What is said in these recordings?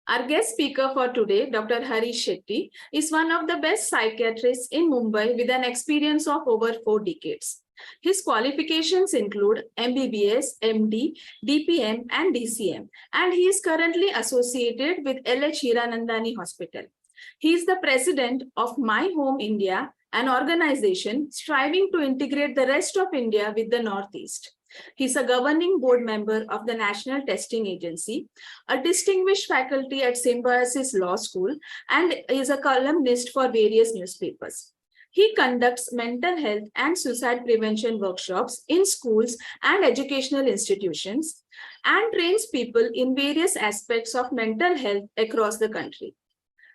Our guest speaker for today, Dr. Harish Shetty, is one of the best psychiatrists in Mumbai with an experience of over 4 decades. His qualifications include MBBS, MD, DPM, and DCM, and he is currently associated with LH Hiranandani Hospital. He is the president of My Home India, an organization striving to integrate the rest of India with the Northeast. He's a governing board member of the National Testing Agency, a distinguished faculty at Symbiosis Law School, and is a columnist for various newspapers. He conducts mental health and suicide prevention workshops in schools and educational institutions and trains people in various aspects of mental health across the country.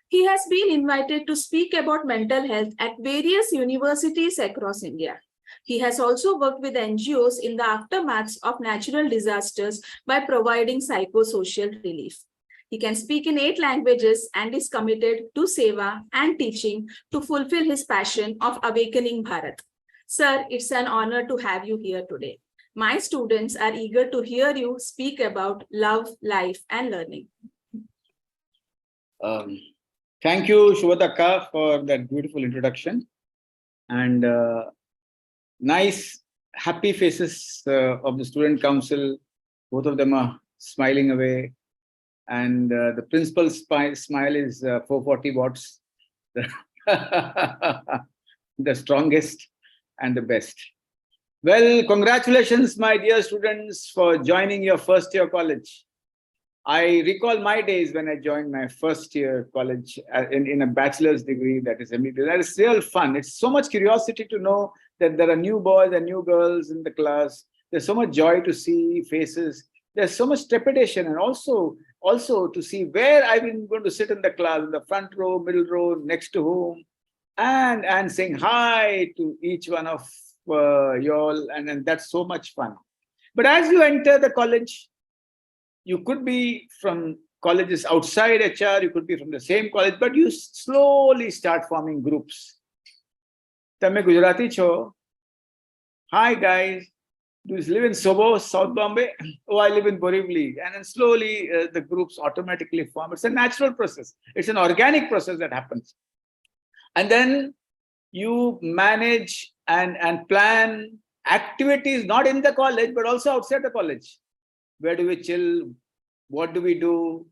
He has been invited to speak about mental health at various universities across India. He has also worked with NGOs in the aftermaths of natural disasters by providing psychosocial relief. He can speak in 8 languages and is committed to seva and teaching to fulfill his passion of awakening Bharat. Sir, it's an honor to have you here today. My students are eager to hear you speak about love, life, and learning. Thank you, Shubhataka, for that beautiful introduction. And nice, happy faces of the student council. Both of them are smiling away. And the principal's smile is 440 watts, the strongest and the best. Well, congratulations, my dear students, for joining your first year college. I recall my days when I joined my first year college in a bachelor's degree, that is MBA. That is real fun. It's so much curiosity to know that there are new boys and new girls in the class. There's so much joy to see faces. There's so much trepidation, and also to see where I'm going to sit in the class, in the front row, middle row, next to whom, and saying hi to each one of y'all, and that's so much fun. But as you enter the college, you could be from colleges outside HR, you could be from the same college, but you slowly start forming groups. Tame Gujarati cho. Hi guys, do you live in Sobo, South Bombay? Oh, I live in Borivali. And then slowly the groups automatically form. It's a natural process. It's an organic process that happens. And then you manage and plan activities, not in the college, but also outside the college. Where do we chill? What do we do?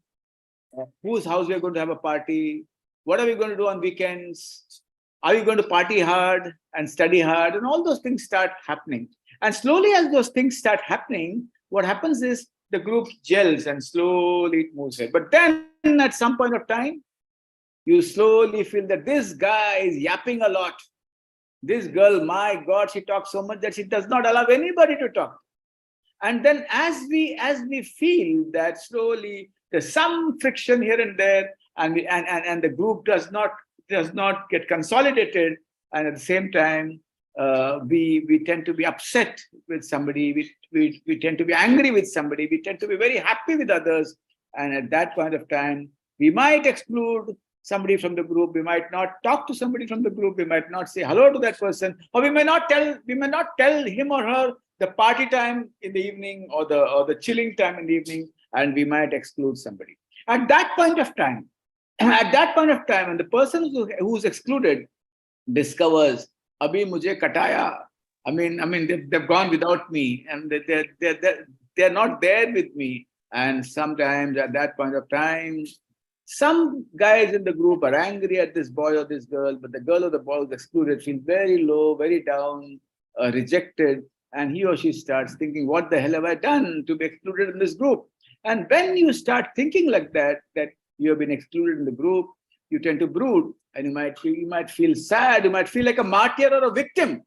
Whose house we are going to have a party? What are we going to do on weekends? Are we going to party hard and study hard? And all those things start happening. And slowly as those things start happening, what happens is the group gels and slowly it moves ahead. But then at some point of time, you slowly feel that this guy is yapping a lot. This girl, my God, she talks so much that she does not allow anybody to talk. And then as we feel that slowly there's some friction here and there, and the group does not get consolidated, and at the same time we tend to be upset with somebody, we tend to be angry with somebody, we tend to be very happy with others, and at that point of time we might exclude somebody from the group, we might not talk to somebody from the group, we might not say hello to that person, or we may not tell him or her the party time in the evening or the chilling time in the evening, and we might exclude somebody. At that point of time, and the person who's excluded discovers, Abhi mujhe kataya. I mean, they've gone without me, and they're not there with me. And sometimes at that point of time, some guys in the group are angry at this boy or this girl, but the girl or the boy who's excluded feels very low, very down, rejected. And he or she starts thinking, what the hell have I done to be excluded in this group? And when you start thinking like that you have been excluded in the group, you tend to brood, and you might feel sad, you might feel like a martyr or a victim.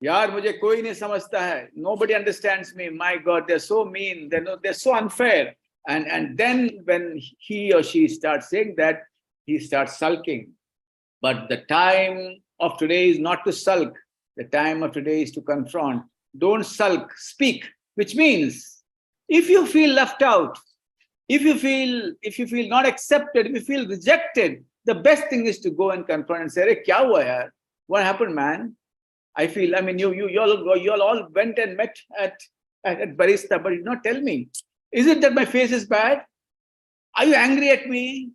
Yaar, mujhe koi nahi samajhta hai. Nobody understands me. My God, they're so mean. They're so unfair. And then when he or she starts saying that, he starts sulking. But the time of today is not to sulk. The time of today is to confront. Don't sulk, speak, which means if you feel left out, if you feel not accepted, if you feel rejected, the best thing is to go and confront and say, "Hey, kya hua yaar? What happened, man? You all went and met at barista, but you did not tell me. Is it that my face is bad? Are you angry at me?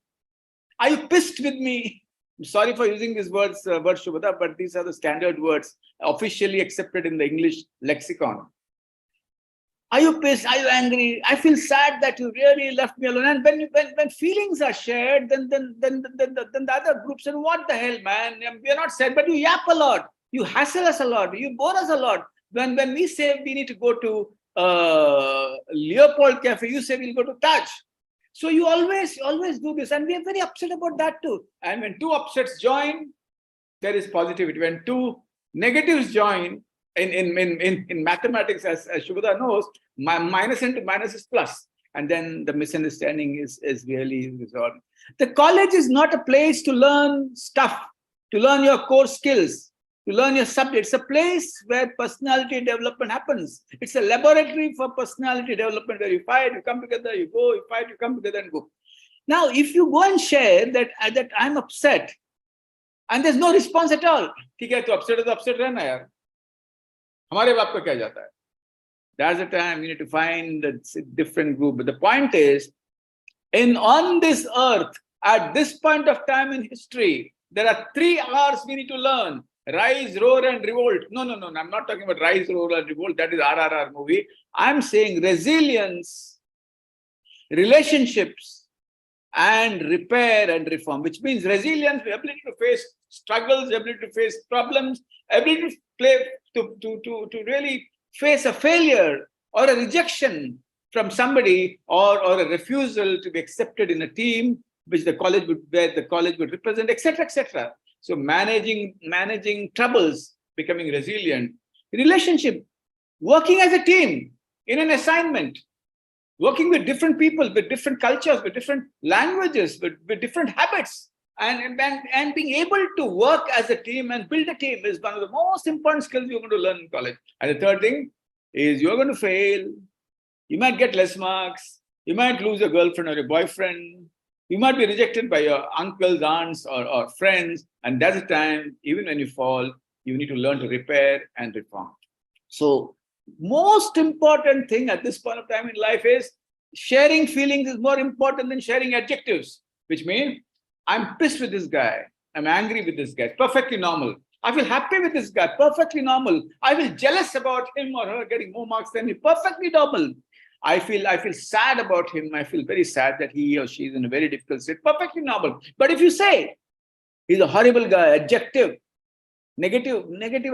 Are you pissed with me? I'm sorry for using these words, Shubhada, but these are the standard words officially accepted in the English lexicon. Are you pissed? Are you angry? I feel sad that you really left me alone. And when feelings are shared, then the other group said, what the hell, man? We are not sad, but you yap a lot. You hassle us a lot. You bore us a lot. When we say we need to go to Leopold Cafe, you say we'll go to Taj. So you always do this. And we are very upset about that too. And when two upsets join, there is positivity. When two negatives join, in mathematics, as Shubhada knows, minus into minus is plus. And then the misunderstanding is really resolved. The college is not a place to learn stuff, to learn your core skills, to learn your subject. It's a place where personality development happens. It's a laboratory for personality development where you fight, you come together, you go, you fight, you come together and go. Now, if you go and share that I'm upset and there's no response at all, ठीक है, तो upset रहना यार. हमारे बाप का क्या जाता है? That's the time you need to find a different group. But the point is, on this earth, at this point of time in history, there are 3 R's we need to learn: rise, roar, and revolt. No. I'm not talking about rise, roar, and revolt. That is RRR movie. I'm saying resilience, relationships, and repair and reform, which means resilience, the ability to face struggles, the ability to face problems, ability to really face a failure or a rejection from somebody, or a refusal to be accepted in a team which the college would represent, etc., etc. So managing troubles, becoming resilient, relationship, working as a team in an assignment, working with different people, with different cultures, with different languages, with different habits, and being able to work as a team and build a team is one of the most important skills you're going to learn in college. And the third thing is you're going to fail. You might get less marks. You might lose your girlfriend or your boyfriend. You might be rejected by your uncles, aunts, or friends. And that's the time, even when you fall, you need to learn to repair and reform. So most important thing at this point of time in life is sharing feelings is more important than sharing adjectives, which means I'm pissed with this guy. I'm angry with this guy. Perfectly normal. I feel happy with this guy. Perfectly normal. I feel jealous about him or her getting more marks than me. Perfectly normal. I feel sad about him. I feel very sad that he or she is in a very difficult state. Perfectly normal. But if you say he's a horrible guy, adjective, negative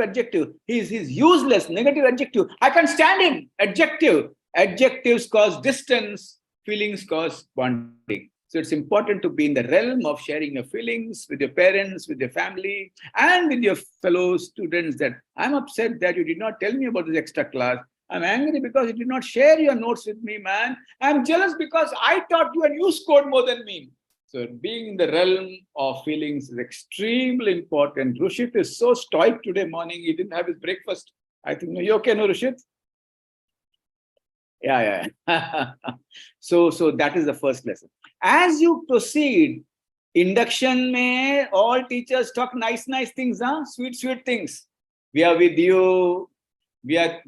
adjective, he's useless, negative adjective, I can't stand him, adjective. Adjectives cause distance, feelings cause bonding. So it's important to be in the realm of sharing your feelings with your parents, with your family, and with your fellow students, that I'm upset that you did not tell me about this extra class. I'm angry because you did not share your notes with me, man. I'm jealous because I taught you and you scored more than me. So being in the realm of feelings is extremely important. Rushit is so stoic today morning. He didn't have his breakfast. I think, no, you okay, no, Rushit? Yeah. So that is the first lesson. As you proceed, induction mein all teachers talk nice things, sweet things. We are with you. We are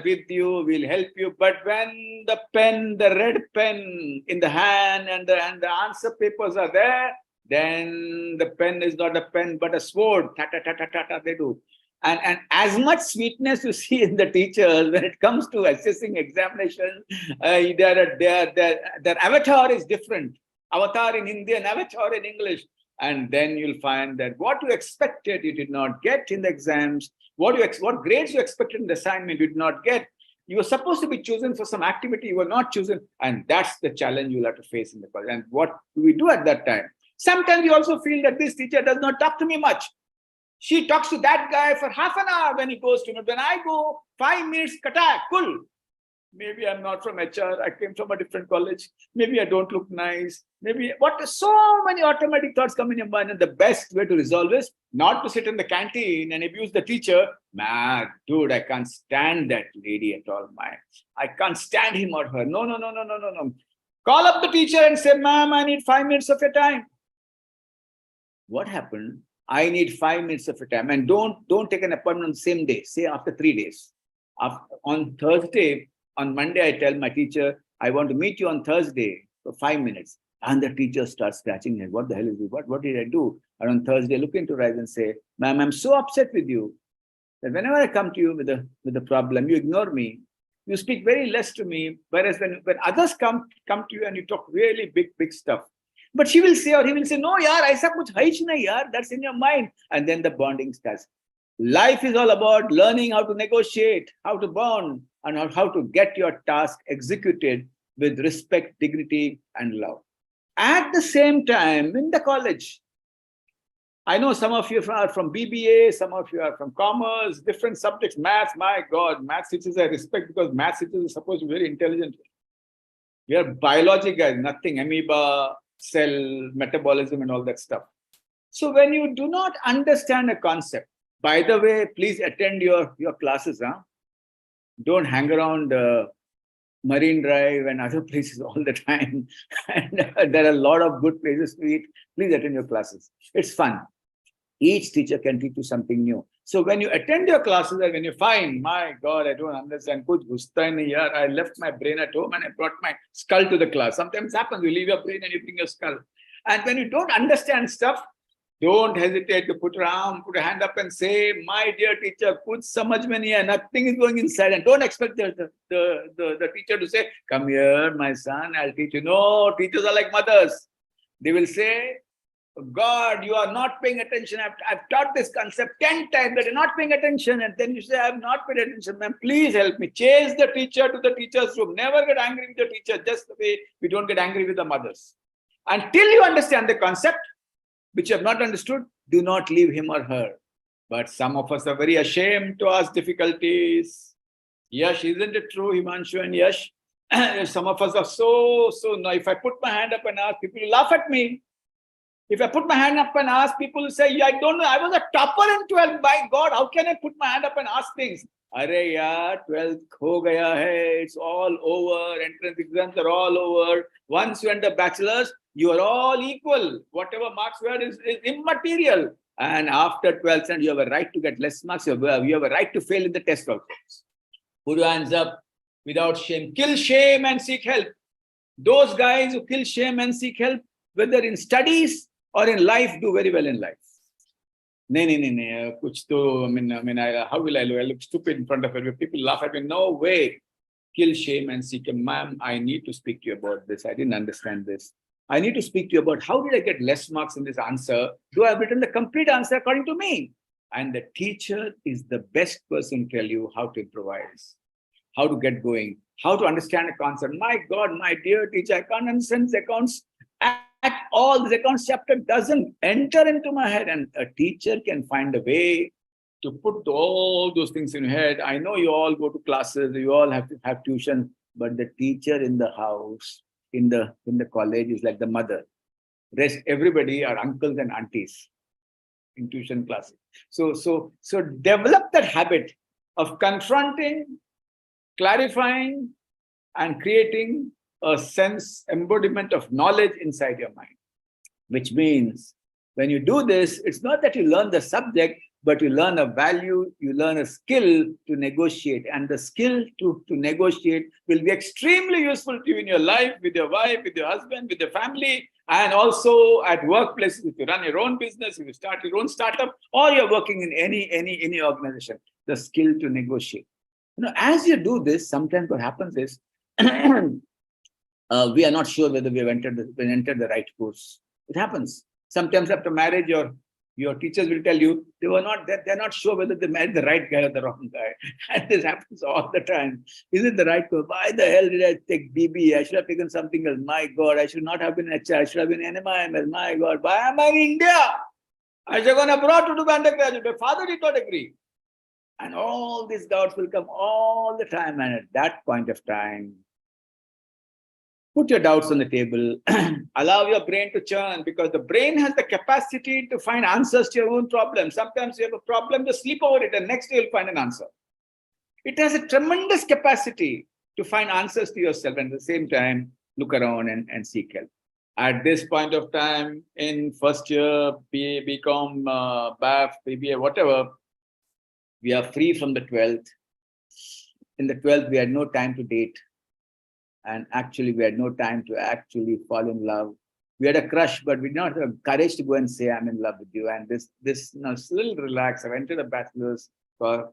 with you. We'll help you. But when the red pen in the hand and the answer papers are there, then the pen is not a pen but a sword. Ta they do. And as much sweetness you see in the teachers when it comes to assessing examination, their avatar is different. Avatar in Hindi and avatar in English. And then you'll find that what you expected you did not get in the exams. What grades you expected in the assignment you did not get. You were supposed to be chosen for some activity, you were not chosen. And that's the challenge you'll have to face in the college. And what do we do at that time? Sometimes you also feel that this teacher does not talk to me much. She talks to that guy for half an hour when he goes to me. When I go 5 minutes, kata, cool. Maybe I'm not from HR. I came from a different college. Maybe I don't look nice. Maybe so many automatic thoughts come in your mind. And the best way to resolve is not to sit in the canteen and abuse the teacher. Man, dude, I can't stand that lady at all. I can't stand him or her. No. Call up the teacher and say, ma'am, I need 5 minutes of your time. What happened? I need 5 minutes of your time. And don't take an appointment on the same day. Say after 3 days. On Thursday, on Monday, I tell my teacher, I want to meet you on Thursday for 5 minutes. And the teacher starts scratching her head. What the hell is it? What did I do? And on Thursday, look into her eyes and say, ma'am, I'm so upset with you that whenever I come to you with a problem, you ignore me. You speak very less to me. Whereas when others come to you and you talk really big stuff. But she will say or he will say, no, yaar, aisa kuch hai hi nahi, yaar. That's in your mind. And then the bonding starts. Life is all about learning how to negotiate, how to bond, and how to get your task executed with respect, dignity, and love. At the same time, in the college, I know some of you are from BBA, some of you are from commerce, different subjects, maths. My God, maths teachers I respect because maths teachers are supposed to be very intelligent. We are biology guys, nothing, amoeba, cell, metabolism, and all that stuff. So when you do not understand a concept, by the way, please attend your classes. Huh? Don't hang around Marine Drive and other places all the time. And there are a lot of good places to eat. Please attend your classes. It's fun. Each teacher can teach you something new. So when you attend your classes and when you find, my God, I don't understand, kuch ghusta nahi yaar, I left my brain at home and I brought my skull to the class. Sometimes it happens, you leave your brain and you bring your skull. And when you don't understand stuff, don't hesitate to put your hand up and say, my dear teacher, kuch samajh mein nahi hai, nothing is going inside. And don't expect the teacher to say, come here, my son, I'll teach you. No, teachers are like mothers. They will say, God, you are not paying attention. I've taught this concept 10 times, but you're not paying attention. And then you say, I have not paid attention. Ma'am, please help me. Chase the teacher to the teacher's room. Never get angry with the teacher, just the way we don't get angry with the mothers. Until you understand the concept, which you have not understood, do not leave him or her. But some of us are very ashamed to ask difficulties. Yash, isn't it true, Himanshu and Yash? Some of us are so no. If I put my hand up and ask, people will laugh at me. If I put my hand up and ask, people will say, yeah, I don't know, I was a topper in 12th. By God, how can I put my hand up and ask things? Arre yaar, 12th ho gaya hai, it's all over, entrance exams are all over. Once you enter bachelor's, you are all equal. Whatever marks you had is immaterial. And after 12th standard, you have a right to get less marks. You have a right to fail in the test also. Put your hands up without shame. Kill shame and seek help. Those guys who kill shame and seek help, whether in studies or in life, do very well in life. No. How will I look stupid in front of everyone? People laugh at me. No way. Kill shame and seek help. Ma'am, I need to speak to you about this. I didn't understand this. I need to speak to you about how did I get less marks in this answer? Do I have written the complete answer according to me? And the teacher is the best person to tell you how to improvise, how to get going, how to understand a concept. My God, my dear teacher, I can't understand the accounts at all. This accounts chapter doesn't enter into my head. And a teacher can find a way to put all those things in your head. I know you all go to classes, you all have to have tuition, but the teacher in the house, in the college is like the mother. Rest everybody are uncles and aunties in tuition classes. So develop that habit of confronting, clarifying, and creating a sense embodiment of knowledge inside your mind. Which means when you do this, it's not that you learn the subject, but you learn a value, you learn a skill to negotiate. And the skill to negotiate will be extremely useful to you in your life, with your wife, with your husband, with your family, and also at workplaces. If you run your own business, if you start your own startup, or you're working in any organization, the skill to negotiate. As you do this, sometimes what happens is we are not sure whether we have entered the right course. It happens. Sometimes after marriage, your teachers will tell you they're not sure whether they married the right guy or the wrong guy. And this happens all the time. Is it the right course? Why the hell did I take BB? I should have taken something else. My God, I should not have been HR. I should have been NMIMS. My God, why am I in India? I should have gone abroad to do undergraduate. My father did not agree. And all these doubts will come all the time. And at that point of time, put your doubts on the table, allow your brain to churn, because the brain has the capacity to find answers to your own problems. Sometimes you have a problem, just sleep over it, and next day you'll find an answer. It has a tremendous capacity to find answers to yourself, and at the same time, look around and seek help. At this point of time, in first year, BA, BCom, BAF, BBA, whatever, we are free from the 12th. In the 12th, we had no time to date. And actually, we had no time to actually fall in love. We had a crush, but we did not have the courage to go and say, I'm in love with you. And this little relax. I've entered a bachelor's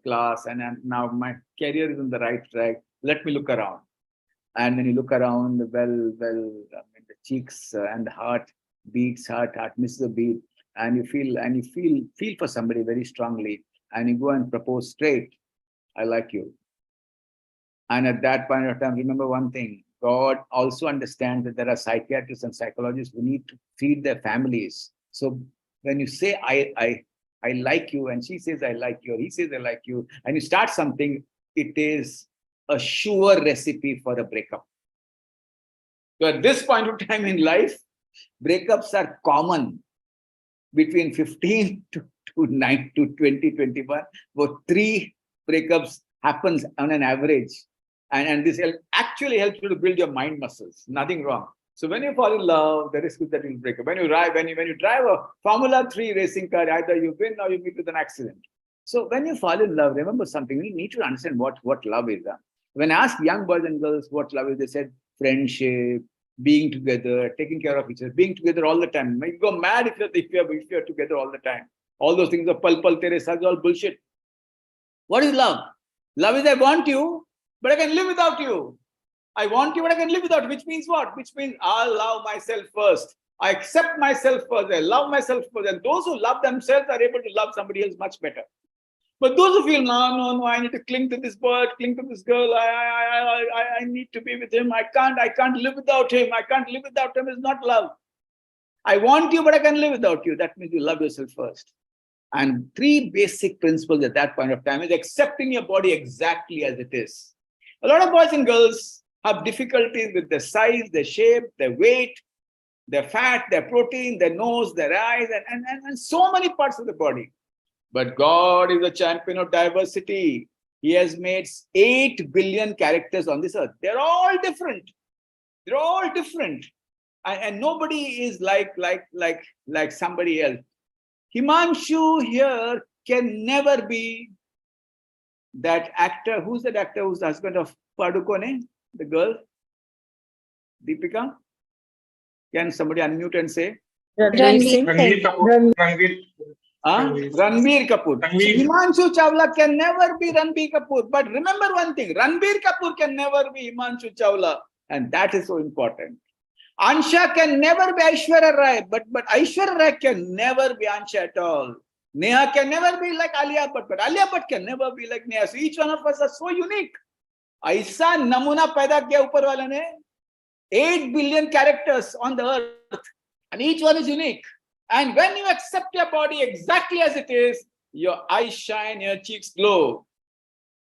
class, and now my career is on the right track. Let me look around. And when you look around, the cheeks and the heart beats, heart misses a beat, and you feel for somebody very strongly, and you go and propose straight, I like you. And at that point of time, remember one thing, God also understands that there are psychiatrists and psychologists who need to feed their families. So when you say, I like you, and she says, I like you, or he says, I like you, and you start something, it is a sure recipe for a breakup. So at this point of time in life, breakups are common between 15 to 9 to 20, 21. About 3 breakups happens on an average. And this actually helps you to build your mind muscles. Nothing wrong. So when you fall in love, the risk is that you'll break up. When you drive a Formula 3 racing car, either you win or you meet with an accident. So when you fall in love, remember something. We need to understand what love is. When I ask young boys and girls what love is, they said friendship, being together, taking care of each other, being together all the time. You go mad if you're together all the time. All those things are pal tere saath, all bullshit. What is love? Love is I want you, but I can live without you. I want you, but I can live without you. Which means what? Which means I'll love myself first. I accept myself first. I love myself first. And those who love themselves are able to love somebody else much better. But those who feel, no, I need to cling to this boy, cling to this girl. I need to be with him. I can't live without him. I can't live without him is not love. I want you, but I can live without you. That means you love yourself first. And 3 basic principles at that point of time is accepting your body exactly as it is. A lot of boys and girls have difficulties with their size, their shape, their weight, their fat, their protein, their nose, their eyes, and so many parts of the body. But God is a champion of diversity. He has made 8 billion characters on this earth. They're all different. They're all different. And nobody is like somebody else. Himanshu here can never be that actor. Who's that actor who's the husband of Padukone, the girl? Deepika? Can somebody unmute and say? Ranveer Kapoor. Ranbir Kapoor. Himanshu Chawla can never be Ranbir Kapoor. But remember one thing, Ranbir Kapoor can never be Himanshu Chawla. And that is so important. Ansha can never be Aishwarya Rai, but Aishwarya Rai can never be Ansha at all. Neha can never be like Alia Bhatt, but Alia Bhatt can never be like Neha. So each one of us are so unique. Aisa namuna paida kiya upar wale ne. 8 billion characters on the earth, and each one is unique. And when you accept your body exactly as it is, your eyes shine, your cheeks glow.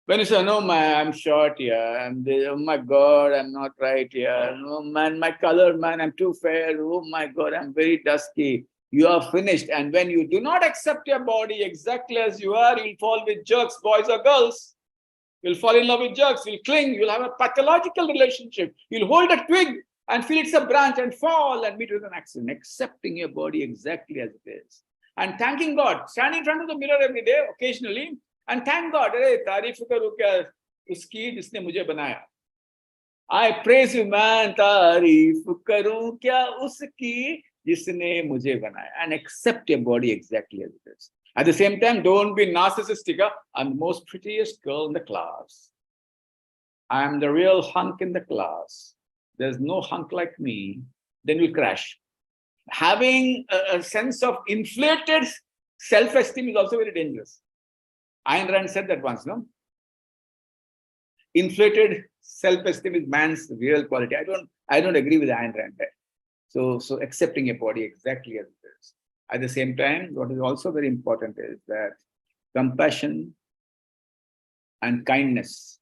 When you say, no, man, I'm short here. Oh my God, I'm not right here. No, man, my color, man, I'm too fair. Oh my God, I'm very dusky. You are finished. And when you do not accept your body exactly as you are, you'll fall with jerks, boys or girls. You'll fall in love with jerks. You'll cling. You'll have a pathological relationship. You'll hold a twig and feel it's a branch and fall and meet with an accident. Accepting your body exactly as it is. And thanking God. Stand in front of the mirror every day, occasionally, and thank God. तारीफ करूं क्या उसकी जिसने मुझे बनाया. I praise you, man. तारीफ करूं क्या उसकी जिसने मुझे बनाया. And accept your body exactly as it is. At the same time, don't be narcissistic. I'm the most prettiest girl in the class. I'm the real hunk in the class. There's no hunk like me. Then we'll crash. Having a sense of inflated self-esteem is also very dangerous. Ayn Rand said that once, no? Inflated self-esteem is man's real quality. I don't agree with Ayn Rand there. So accepting your body exactly as it is. At the same time, what is also very important is that compassion and kindness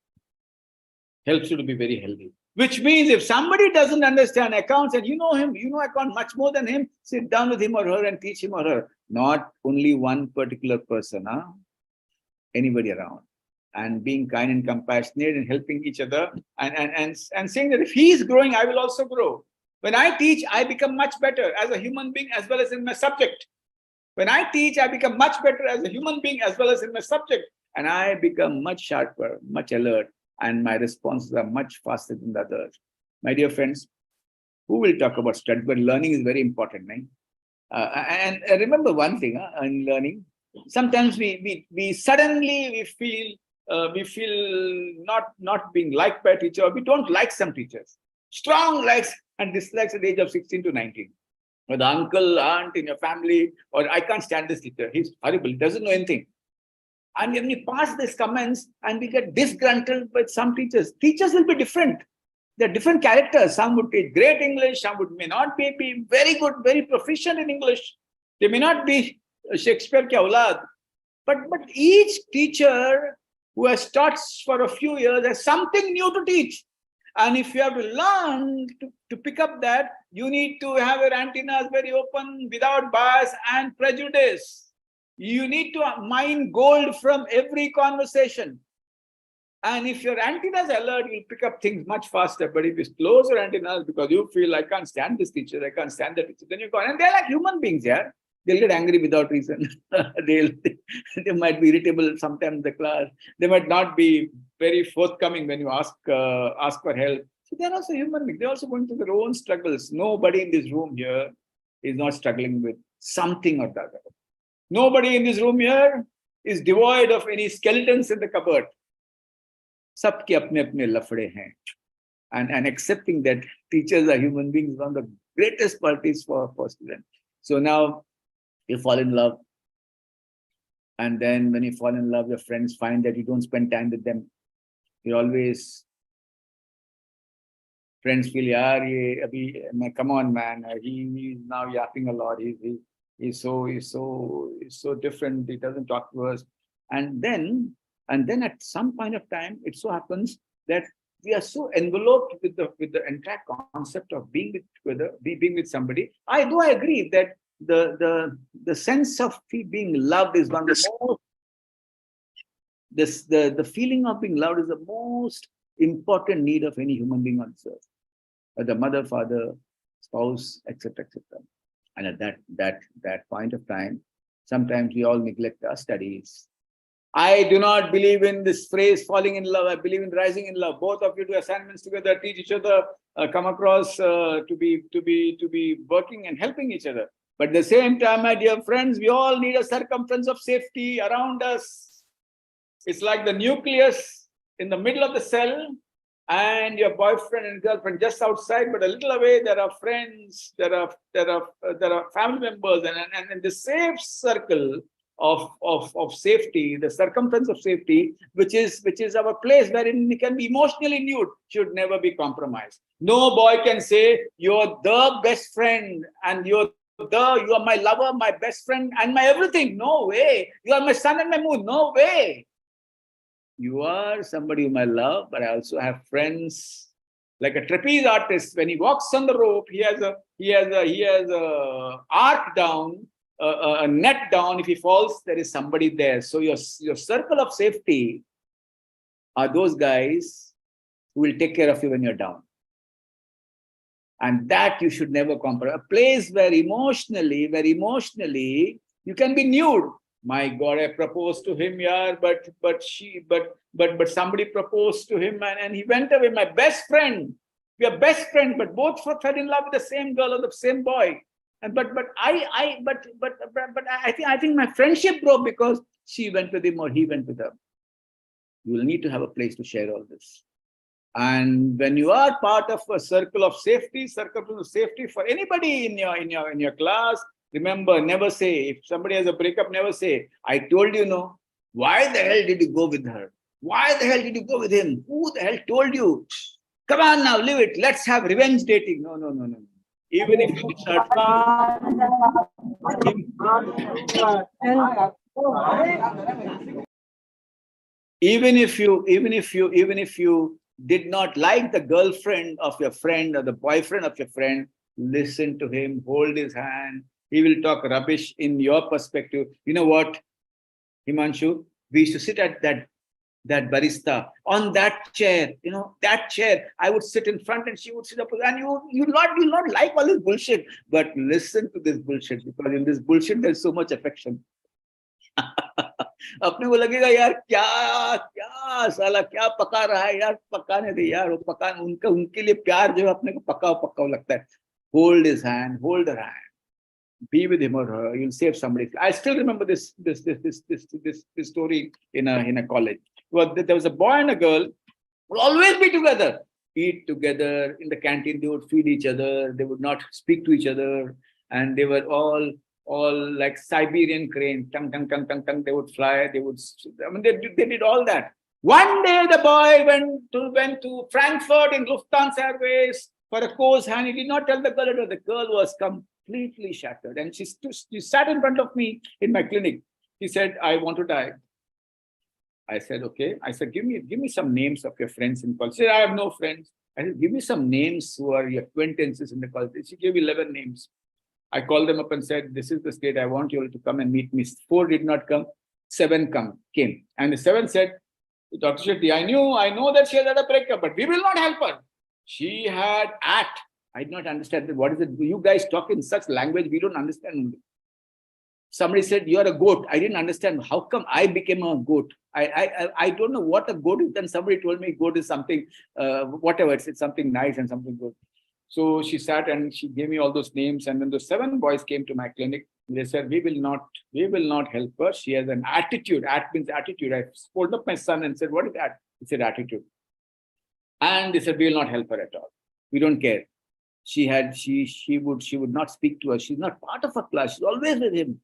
helps you to be very healthy. Which means if somebody doesn't understand accounts and you know him, you know account much more than him, sit down with him or her and teach him or her. Not only one particular person, anybody around. And being kind and compassionate and helping each other and saying that if he is growing, I will also grow. When I teach, I become much better as a human being as well as in my subject. When I teach, I become much better as a human being as well as in my subject. And I become much sharper, much alert, and my responses are much faster than the others. My dear friends, Who will talk about study? But learning is very important, right? And remember one thing in learning. Sometimes we suddenly we feel not being liked by a teacher, or we don't like some teachers. Strong likes and dislikes at the age of 16 to 19. Or the uncle, aunt in your family, or I can't stand this teacher. He's horrible. He doesn't know anything. And when we pass these comments and we get disgruntled with some teachers, teachers will be different. They're different characters. Some would teach great English, some may not be very good, very proficient in English. They may not be Shakespeare ke aulad. But each teacher who has taught for a few years has something new to teach. And if you have to learn to pick up that, you need to have your antennas very open, without bias and prejudice. You need to mine gold from every conversation. And if your antennas are alert, you'll pick up things much faster. But if you close your antennas because you feel, I can't stand this teacher, I can't stand that teacher, then you go, and they're like human beings, yeah. They'll get angry without reason. they might be irritable sometimes in the class. They might not be very forthcoming when you ask for help. So they're also human beings. They're also going through their own struggles. Nobody in this room here is not struggling with something or the other. Nobody in this room here is devoid of any skeletons in the cupboard. Sabke apne apne lafde hain. And accepting that teachers are human beings is one of the greatest qualities for students. So now you fall in love. And then when you fall in love, your friends find that you don't spend time with them. You're always, friends feel, come on, man. He's now yapping a lot. He's so different. He doesn't talk to us. And then at some point of time, it so happens that we are so enveloped with the entire concept of being with somebody. I agree that the sense of being loved is one of the most, the feeling of being loved is the most important need of any human being on this earth. The mother, father, spouse, etc., etc. And at that point of time, sometimes we all neglect our studies. I do not believe in this phrase falling in love. I believe in rising in love. Both of you do assignments together, teach each other, come across to be working and helping each other. But at the same time, my dear friends, we all need a circumference of safety around us. It's like the nucleus in the middle of the cell, and your boyfriend and girlfriend just outside, but a little away, there are friends, there are family members, and the safe circle of safety, the circumference of safety, which is our place wherein we can be emotionally nude, should never be compromised. No boy can say, you're the best friend and you are my lover, my best friend, and my everything. No way. You are my sun and my moon. No way. You are somebody whom I love, but I also have friends. Like a trapeze artist, when he walks on the rope, he has a arc down, a net down. If he falls, there is somebody there. So your circle of safety are those guys who will take care of you when you're down. And that you should never compromise. A place where emotionally, you can be nude. My God, I proposed to him, yeah, but somebody proposed to him and he went away. My best friend, we are best friends, but both fell in love with the same girl or the same boy. And I think my friendship broke because she went with him or he went with her. You will need to have a place to share all this. And when you are part of a circle of safety for anybody in your class, remember, never say, if somebody has a breakup, never say, I told you no. Why the hell did you go with her? Why the hell did you go with him? Who the hell told you? Come on now, leave it. Let's have revenge dating. No. Even if you start, even if you did not like the girlfriend of your friend or the boyfriend of your friend, listen to him, hold his hand. He will talk rubbish in your perspective. You know what, Himanshu? We used to sit at that barista on that chair. You know, that chair. I would sit in front and she would sit up, and you'll not like all this bullshit. But listen to this bullshit, because in this bullshit there's so much affection. अपने को लगेगा यार क्या क्या साला क्या पका रहा है यार, पकाने दे यार, वो पका उनके लिए प्यार जो है अपने को पक्का लगता है. Hold his hand, hold her hand, be with him or her, you'll save somebody. I still remember this story in a college. Well, there was a boy and a girl would always be together, eat together in the canteen. They would feed each other. They would not speak to each other, and they were all like Siberian cranes. Tung tung tung tung tung. They would fly. They would. I mean, they did all that. One day, the boy went to Frankfurt in Lufthansa Airways for a course, and he did not tell the girl it was. The girl was completely shattered, and she sat in front of me in my clinic. She said, "I want to die." I said, okay. I said, give me some names of your friends in college. She said, I have no friends. I said, give me some names who are your acquaintances in the college. She gave 11 names. I called them up and said, this is the state. I want you all to come and meet me. 4 did not come. 7 came. And the 7 said, Dr. Shetty, I know that she has had a breakup, but we will not help her. She had act. I did not understand. What is it? You guys talk in such language we don't understand. Somebody said, you're a goat. I didn't understand. How come I became a goat? I don't know what a goat is. Then somebody told me goat is something, whatever. It's something nice and something good. So she sat and she gave me all those names. And when the 7 boys came to my clinic, they said, we will not help her. She has an attitude. Act means attitude. I pulled up my son and said, what is that? He said, attitude. And they said, we will not help her at all. We don't care. She would not speak to us. She's not part of our class. She's always with him.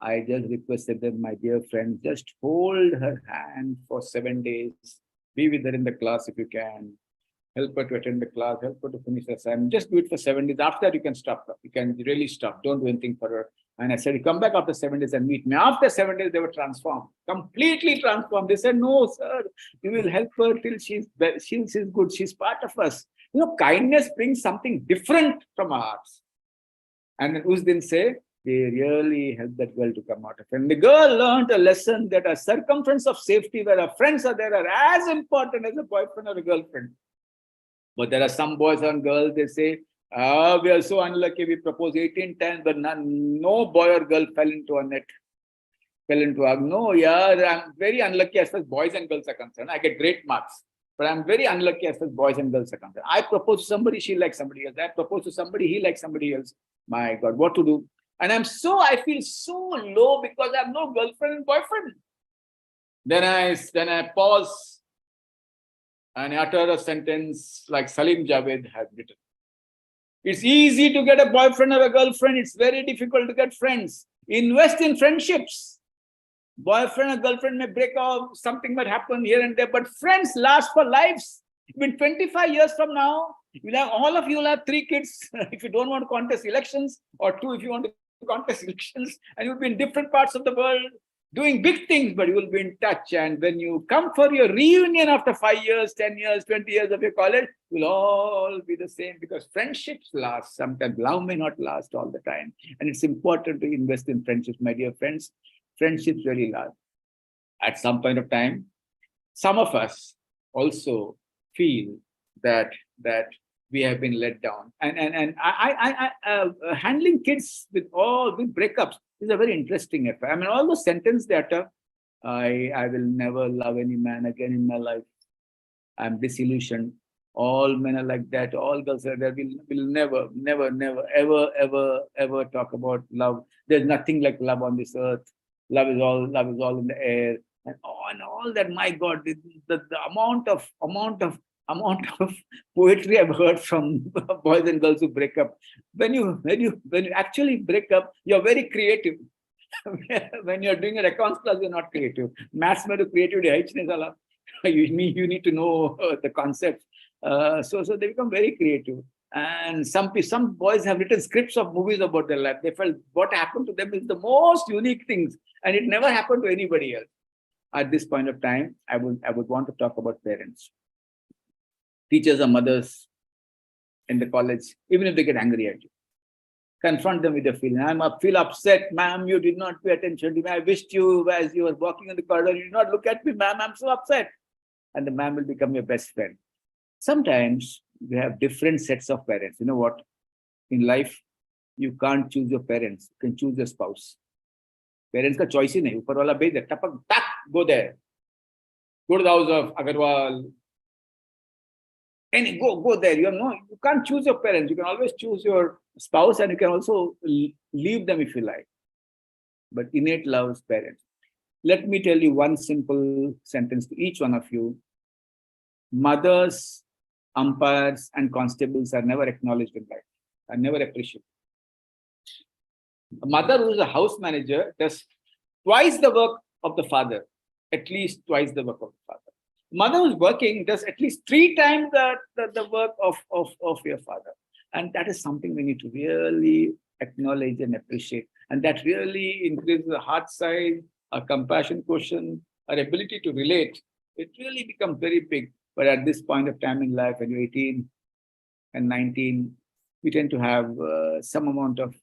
I just requested them, my dear friends, just hold her hand for 7 days. Be with her in the class if you can. Help her to attend the class. Help her to finish the assignment. Just do it for 7 days. After that, you can stop. You can really stop. Don't do anything for her. And I said, come back after 7 days and meet me. After 7 days, they were transformed. Completely transformed. They said, no, sir, we will help her till she's good. She's part of us. Kindness brings something different from our hearts. And then Uz didn't say, they really helped that girl to come out of it. And the girl learned a lesson that a circumference of safety where her friends are there are as important as a boyfriend or a girlfriend. But there are some boys and girls, they say, we are so unlucky, we proposed 18 times, but no boy or girl fell into a net. No, yeah, I'm very unlucky as far as boys and girls are concerned. I get great marks. But I'm very unlucky as far as boys and girls are concerned. I propose to somebody, she likes somebody else. I propose to somebody, he likes somebody else. My God, what to do? And I feel so low because I have no girlfriend and boyfriend. Then I pause and utter a sentence like Salim Javed has written. It's easy to get a boyfriend or a girlfriend. It's very difficult to get friends. Invest in friendships. Boyfriend or girlfriend may break off, something might happen here and there, but friends last for lives. Even 25 years from now, all of you will have 3 kids if you don't want to contest elections, or 2 if you want to contest elections, and you'll be in different parts of the world doing big things, but you will be in touch. And when you come for your reunion after 5 years, 10 years, 20 years of your college, you'll all be the same, because friendships last. Sometimes love may not last all the time. And it's important to invest in friendships, my dear friends. Friendships really last. At some point of time, some of us also feel that we have been let down. And handling kids with breakups is a very interesting affair. I mean, all those sentences they utter, I will never love any man again in my life. I'm disillusioned. All men are like that. All girls are there. We'll never, ever talk about love. There's nothing like love on this earth. Love is all in the air. And all that. My God, the amount of poetry I've heard from boys and girls who break up. When you actually break up, you're very creative. When you're doing a accounts class, you're not creative. Maths mein creativity. You need to know the concepts. So they become very creative. And some boys have written scripts of movies about their life. They felt what happened to them is the most unique things, and it never happened to anybody else. At this point of time, I would want to talk about parents. Teachers or mothers in the college, even if they get angry at you, confront them with your feeling. I feel upset, ma'am, you did not pay attention to me. I wished you, as you were walking in the corridor, you did not look at me, ma'am, I'm so upset. And the ma'am will become your best friend. Sometimes we have different sets of parents. You know what? In life, you can't choose your parents. You can choose your spouse. Parents का choice ही नहीं, ऊपर वाला भेज दे, टपक, टक, go there. Go to the house of Agarwal. And go there. You can't choose your parents. You can always choose your spouse, and you can also leave them if you like. But innate love is parents. Let me tell you one simple sentence to each one of you. Mothers, umpires, and constables are never acknowledged in life, are never appreciated. A mother who is a house manager does twice the work of the father, at least twice the work of the father. Mother who's working does at least 3 times the work of your father. And that is something we need to really acknowledge and appreciate. And that really increases the heart size, our compassion quotient, our ability to relate. It really becomes very big. But at this point of time in life, when you're 18 and 19, we tend to have some amount of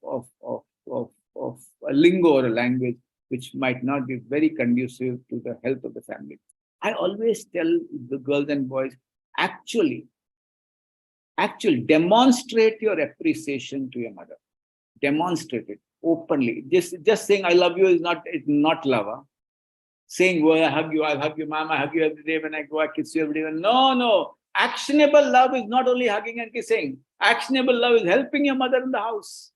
a lingo or a language which might not be very conducive to the health of the family. I always tell the girls and boys, actually demonstrate your appreciation to your mother. Demonstrate it openly. Just saying I love you is not love. Huh? Saying, well, I'll hug you, mom, I hug you every day when I go, I kiss you every day. No. Actionable love is not only hugging and kissing. Actionable love is helping your mother in the house.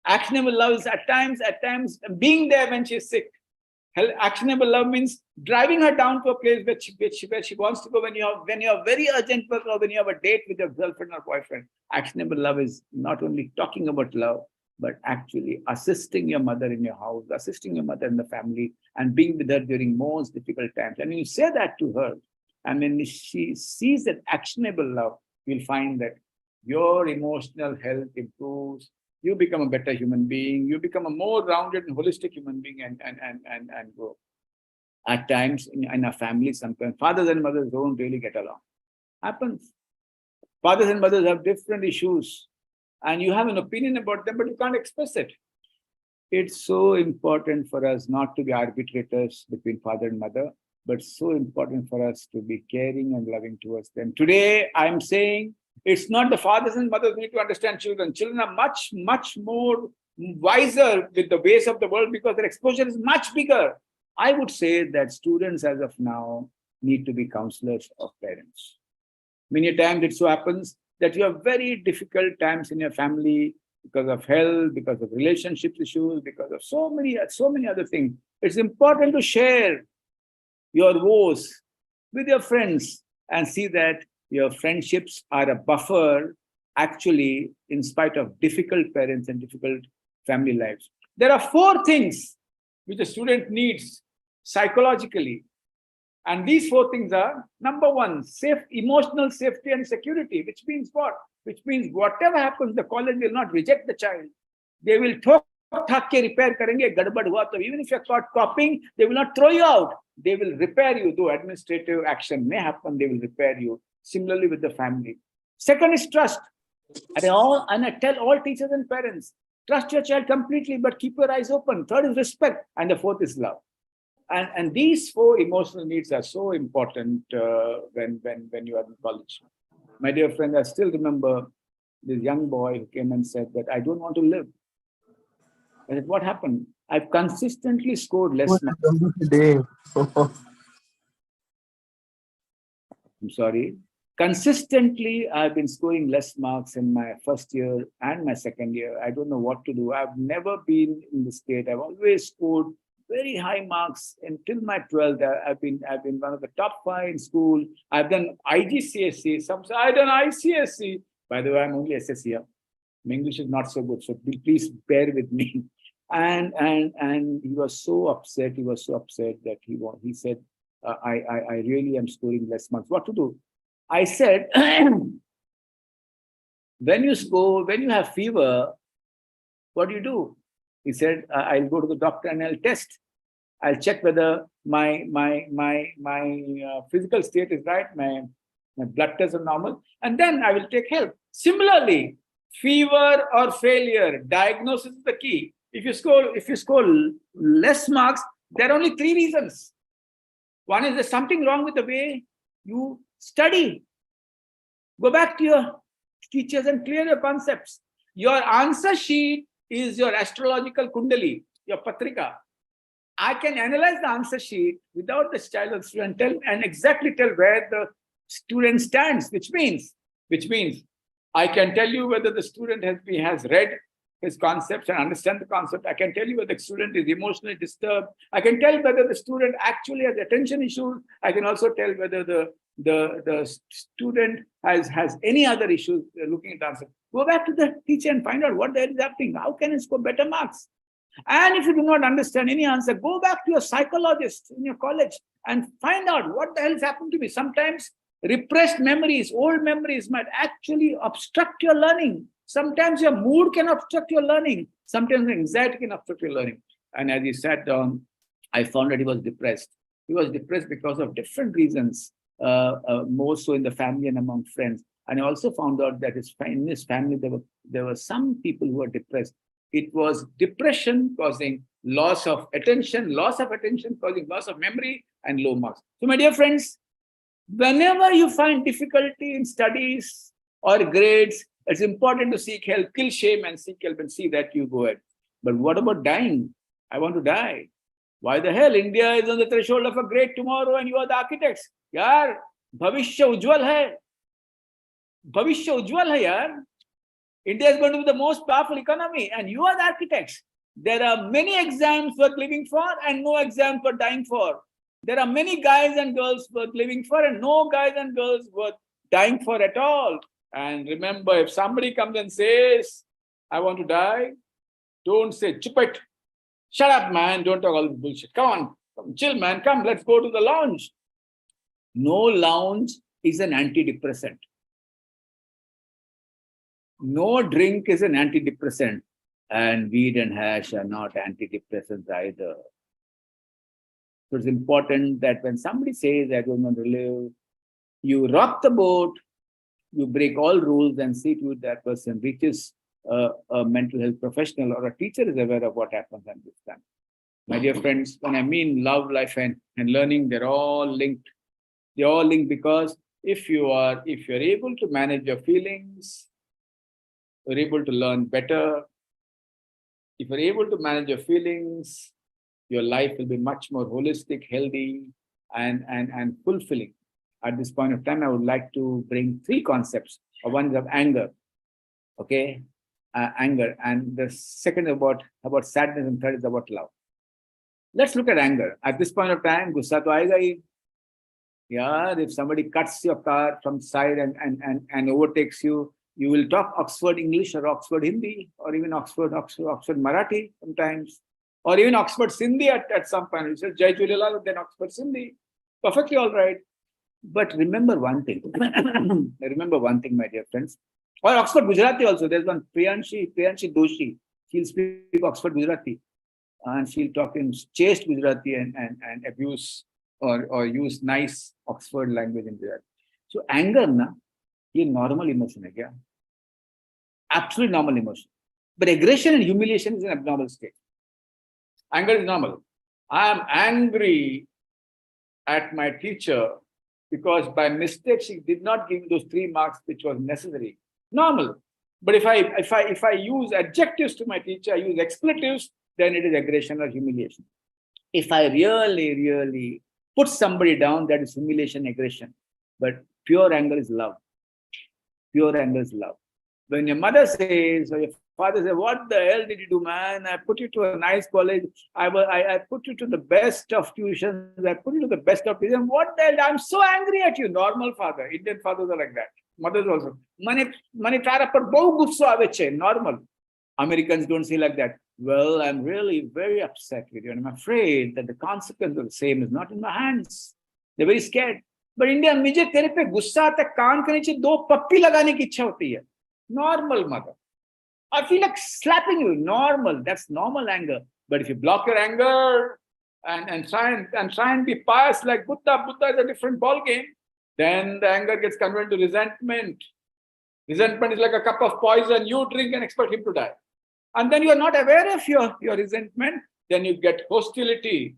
Actionable love is at times being there when she's sick. Actionable love means driving her down to a place where she wants to go when you have very urgent work or when you have a date with your girlfriend or boyfriend. Actionable love is not only talking about love, but actually assisting your mother in your house, assisting your mother in the family, and being with her during most difficult times. And when you say that to her, and when she sees that actionable love, you'll find that your emotional health improves. You become a better human being. You become a more rounded and holistic human being and grow. At times in our families, sometimes fathers and mothers don't really get along. Happens. Fathers and mothers have different issues and you have an opinion about them, but you can't express it. It's so important for us not to be arbitrators between father and mother, but so important for us to be caring and loving towards them. Today, I'm saying it's not the fathers and mothers who need to understand children. Children are much, much more wiser with the ways of the world because their exposure is much bigger. I would say that students as of now need to be counselors of parents. Many times it so happens that you have very difficult times in your family because of health, because of relationship issues, because of so many other things. It's important to share your woes with your friends and see that your friendships are a buffer actually in spite of difficult parents and difficult family lives. There are 4 things which a student needs psychologically. And these 4 things are, number 1, emotional safety and security, which means what? Which means whatever happens, the college will not reject the child. They will thak ke repair karenge, gadbad hua to even if you're caught copying, they will not throw you out. They will repair you. Though administrative action may happen, they will repair you. Similarly with the family. Second is trust. And I tell all teachers and parents, trust your child completely, but keep your eyes open. Third is respect. And the 4th is love. And these 4 emotional needs are so important when you are in college. My dear friend, I still remember this young boy who came and said that I don't want to live. I said, what happened? I've consistently scored less marks. I'm sorry. Consistently, I've been scoring less marks in my first year and my second year. I don't know what to do. I've never been in the state. I've always scored very high marks until my 12th. I've been one of the top 5 in school. I've done IGCSE. Some say I've done ICSE. By the way, I'm only SSE here. My English is not so good, so please bear with me. And he was so upset. He was so upset that he said, I really am scoring less marks. What to do? I said, when you have fever, what do? He said, I'll go to the doctor and I'll test. I'll check whether my physical state is right, my blood tests are normal, and then I will take help. Similarly, fever or failure, diagnosis is the key. If you score less marks, there are only 3 reasons. One is there's something wrong with the way you study. Go back to your teachers and clear your concepts. Your answer sheet is your astrological kundali. your patrika, I can analyze the answer sheet without the child or student and exactly tell where the student stands, which means I can tell you whether the student has read his concepts and understand the concept. I can tell you whether the student is emotionally disturbed. I can tell whether the student actually has attention issues. I can also tell whether the student has any other issues looking at the answer. Go back to the teacher and find out what the hell is happening. How can he score better marks? And if you do not understand any answer, go back to your psychologist in your college and find out what the hell has happened to me. Sometimes repressed memories, old memories might actually obstruct your learning. Sometimes your mood can obstruct your learning. Sometimes anxiety can obstruct your learning. And as he sat down, I found that he was depressed. He was depressed because of different reasons, more so in the family and among friends. And I also found out that in his family, there were some people who were depressed. It was depression causing loss of attention causing loss of memory and low marks. So my dear friends, whenever you find difficulty in studies or grades, it's important to seek help, kill shame and seek help and see that you go ahead. But what about dying? I want to die. Why the hell? India is on the threshold of a great tomorrow and you are the architects. Yaar, bhavishya ujjwal hai. Bhavishya ujjwal hai, yaar. India is going to be the most powerful economy and you are the architects. There are many exams worth living for and no exams worth dying for. There are many guys and girls worth living for and no guys and girls worth dying for at all. And remember, if somebody comes and says, I want to die, don't say, chupet, shut up, man, don't talk all this bullshit. Come on, chill, man, come, let's go to the lounge. No lounge is an antidepressant. No drink is an antidepressant. And weed and hash are not antidepressants either. So it's important that when somebody says, I don't want to live, you rock the boat, you break all rules and see to it that person reaches a mental health professional or a teacher is aware of what happens at this time. My dear friends, when I mean love, life, and learning, they're all linked. They're all linked because if you're able to manage your feelings, you're able to learn better. If you're able to manage your feelings, your life will be much more holistic, healthy, and fulfilling. At this point of time, I would like to bring three concepts. One is of anger, okay? Anger. And the second about sadness, and third is about love. Let's look at anger. At this point of time, gussa to aayega hi. Yeah, if somebody cuts your car from side and overtakes you, you will talk Oxford English or Oxford Hindi or even Oxford Marathi sometimes, or even Oxford Sindhi at some point. You say Jai Jhulelal, then Oxford Sindhi. Perfectly all right. But remember one thing. Remember one thing, my dear friends. Or Oxford Gujarati also. There's one Priyanshi Doshi. She'll speak Oxford Gujarati. And she'll talk in chaste Gujarati and abuse or use nice Oxford language in Gujarati. So anger, na, ये normal emotion है क्या? Absolutely normal emotion. But aggression and humiliation is an abnormal state. Anger is normal. I am angry at my teacher because by mistake she did not give me those 3 marks which was necessary. Normal. But if I use adjectives to my teacher, I use expletives, then it is aggression or humiliation. If I really put somebody down, that is humiliation, aggression. But pure anger is love. Pure anger is love. When your mother says, or your father says, what the hell did you do, man? I put you to a nice college. I put you to the best of tuitions. I put you to the best of tuition. What the hell? I'm so angry at you. Normal father. Indian fathers are like that. Mothers also. Mane tara par bohu gusso ave che. Normal. Americans don't say like that. Well, I'm really very upset with you. And I'm afraid that the consequence of the same is not in my hands. They're very scared. But India, मुझे तेरे पे गुस्सा आता है, कान के नीचे 2 पप्पी लगाने की इच्छा होती है. Normal mother. I feel like slapping you. Normal. That's normal anger. But if you block your anger and try and be pious like Buddha is a different ball game. Then the anger gets converted to resentment. Resentment is like a cup of poison. You drink and expect him to die. And then you are not aware of your resentment. Then you get hostility.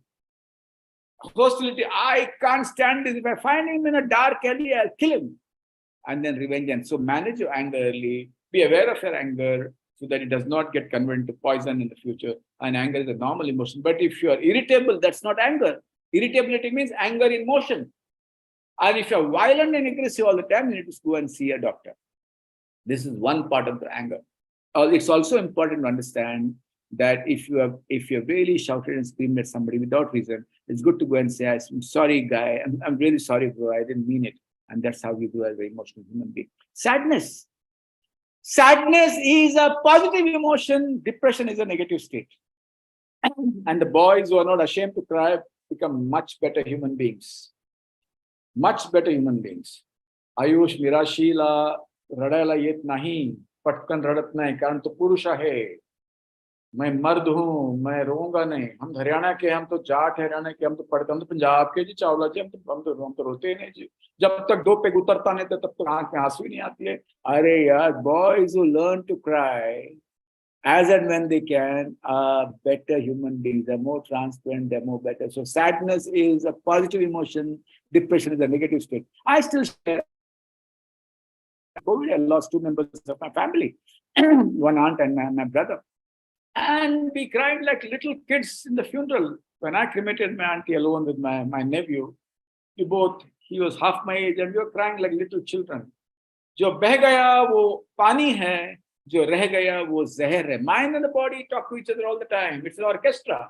Hostility. I can't stand this. If I find him in a dark alley, I'll kill him. And then revenge. And so manage your anger early. Be aware of your anger. so that it does not get converted to poison in the future. And anger is a normal emotion. But if you are irritable, that's not anger. Irritability means anger in motion. And if you're violent and aggressive all the time, you need to go and see a doctor. This is one part of the anger. It's also important to understand that if you have really shouted and screamed at somebody without reason, it's good to go and say, I'm sorry, guy. I'm really sorry, bro. I didn't mean it. And that's how we do as an emotional human being. Sadness. Sadness is a positive emotion. Depression is a negative state. And the boys who are not ashamed to cry become much better human beings. Much better human beings. Ayush Mirashila रडायला येत नाही, पटकन रडत नाही, कारण तो पुरुष है. मैं मर्द हूं, मैं रोऊंगा नहीं. हम हरियाणा के, हम तो जाट हरियाणा के, हम तो पढ़ते, हम तो पंजाब के जी, चावला जी, हम तो रोते ही नहीं जी. जब तक दो पे उतरता नहीं, तब तक आंख में आंसू ही नहीं आती है. अरे यार, boys who learn to cry as and when they can are better human beings. They're more transparent, they're more better. So sadness is a positive emotion, depression is a negative state. I still share COVID. I lost 2 members of my family, one aunt and my brother. And we cried like little kids in the funeral. When I cremated my auntie alone with my nephew, he was half my age, and we were crying like little children. जो बह गया वो पानी है, जो रह गया वो जहर है. Mind and the body talk to each other all the time. It's an orchestra.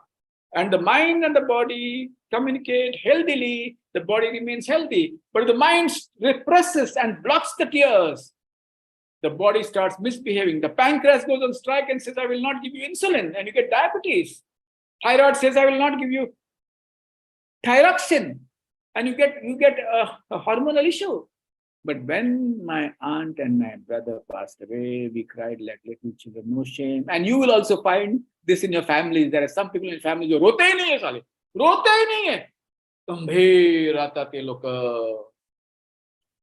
And the mind and the body communicate healthily, the body remains healthy. But if the mind represses and blocks the tears, the body starts misbehaving. The pancreas goes on strike and says, I will not give you insulin, and you get diabetes. Thyroid says, I will not give you thyroxine, and you get a hormonal issue. But when my aunt and my brother passed away, we cried like little children, no shame. And you will also find this in your families. There are some people in families who rote hi nahi hai saale, rote hi nahi hai. Gambhir aata te lok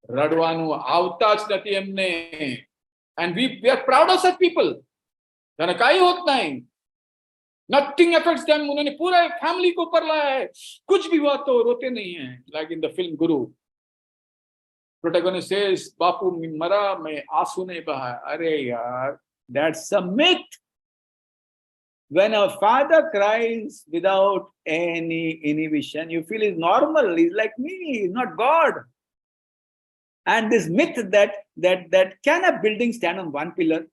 radwanu avta જ નથી એમને. And we are proud of such people. તને કાઈ હોત નહીં. Nothing affects them. उन्होंने पूरे family को ऊपर लाया है. कुछ भी हुआ तो रोते नहीं हैं. Like in the film Guru. Protagonist says, Bapu mara, मैं आंसू नहीं बहाया. अरे यार, that's a myth. When a father cries without any inhibition, you feel he's normal. He's like me. He's not God. And this myth that can a building stand on one pillar?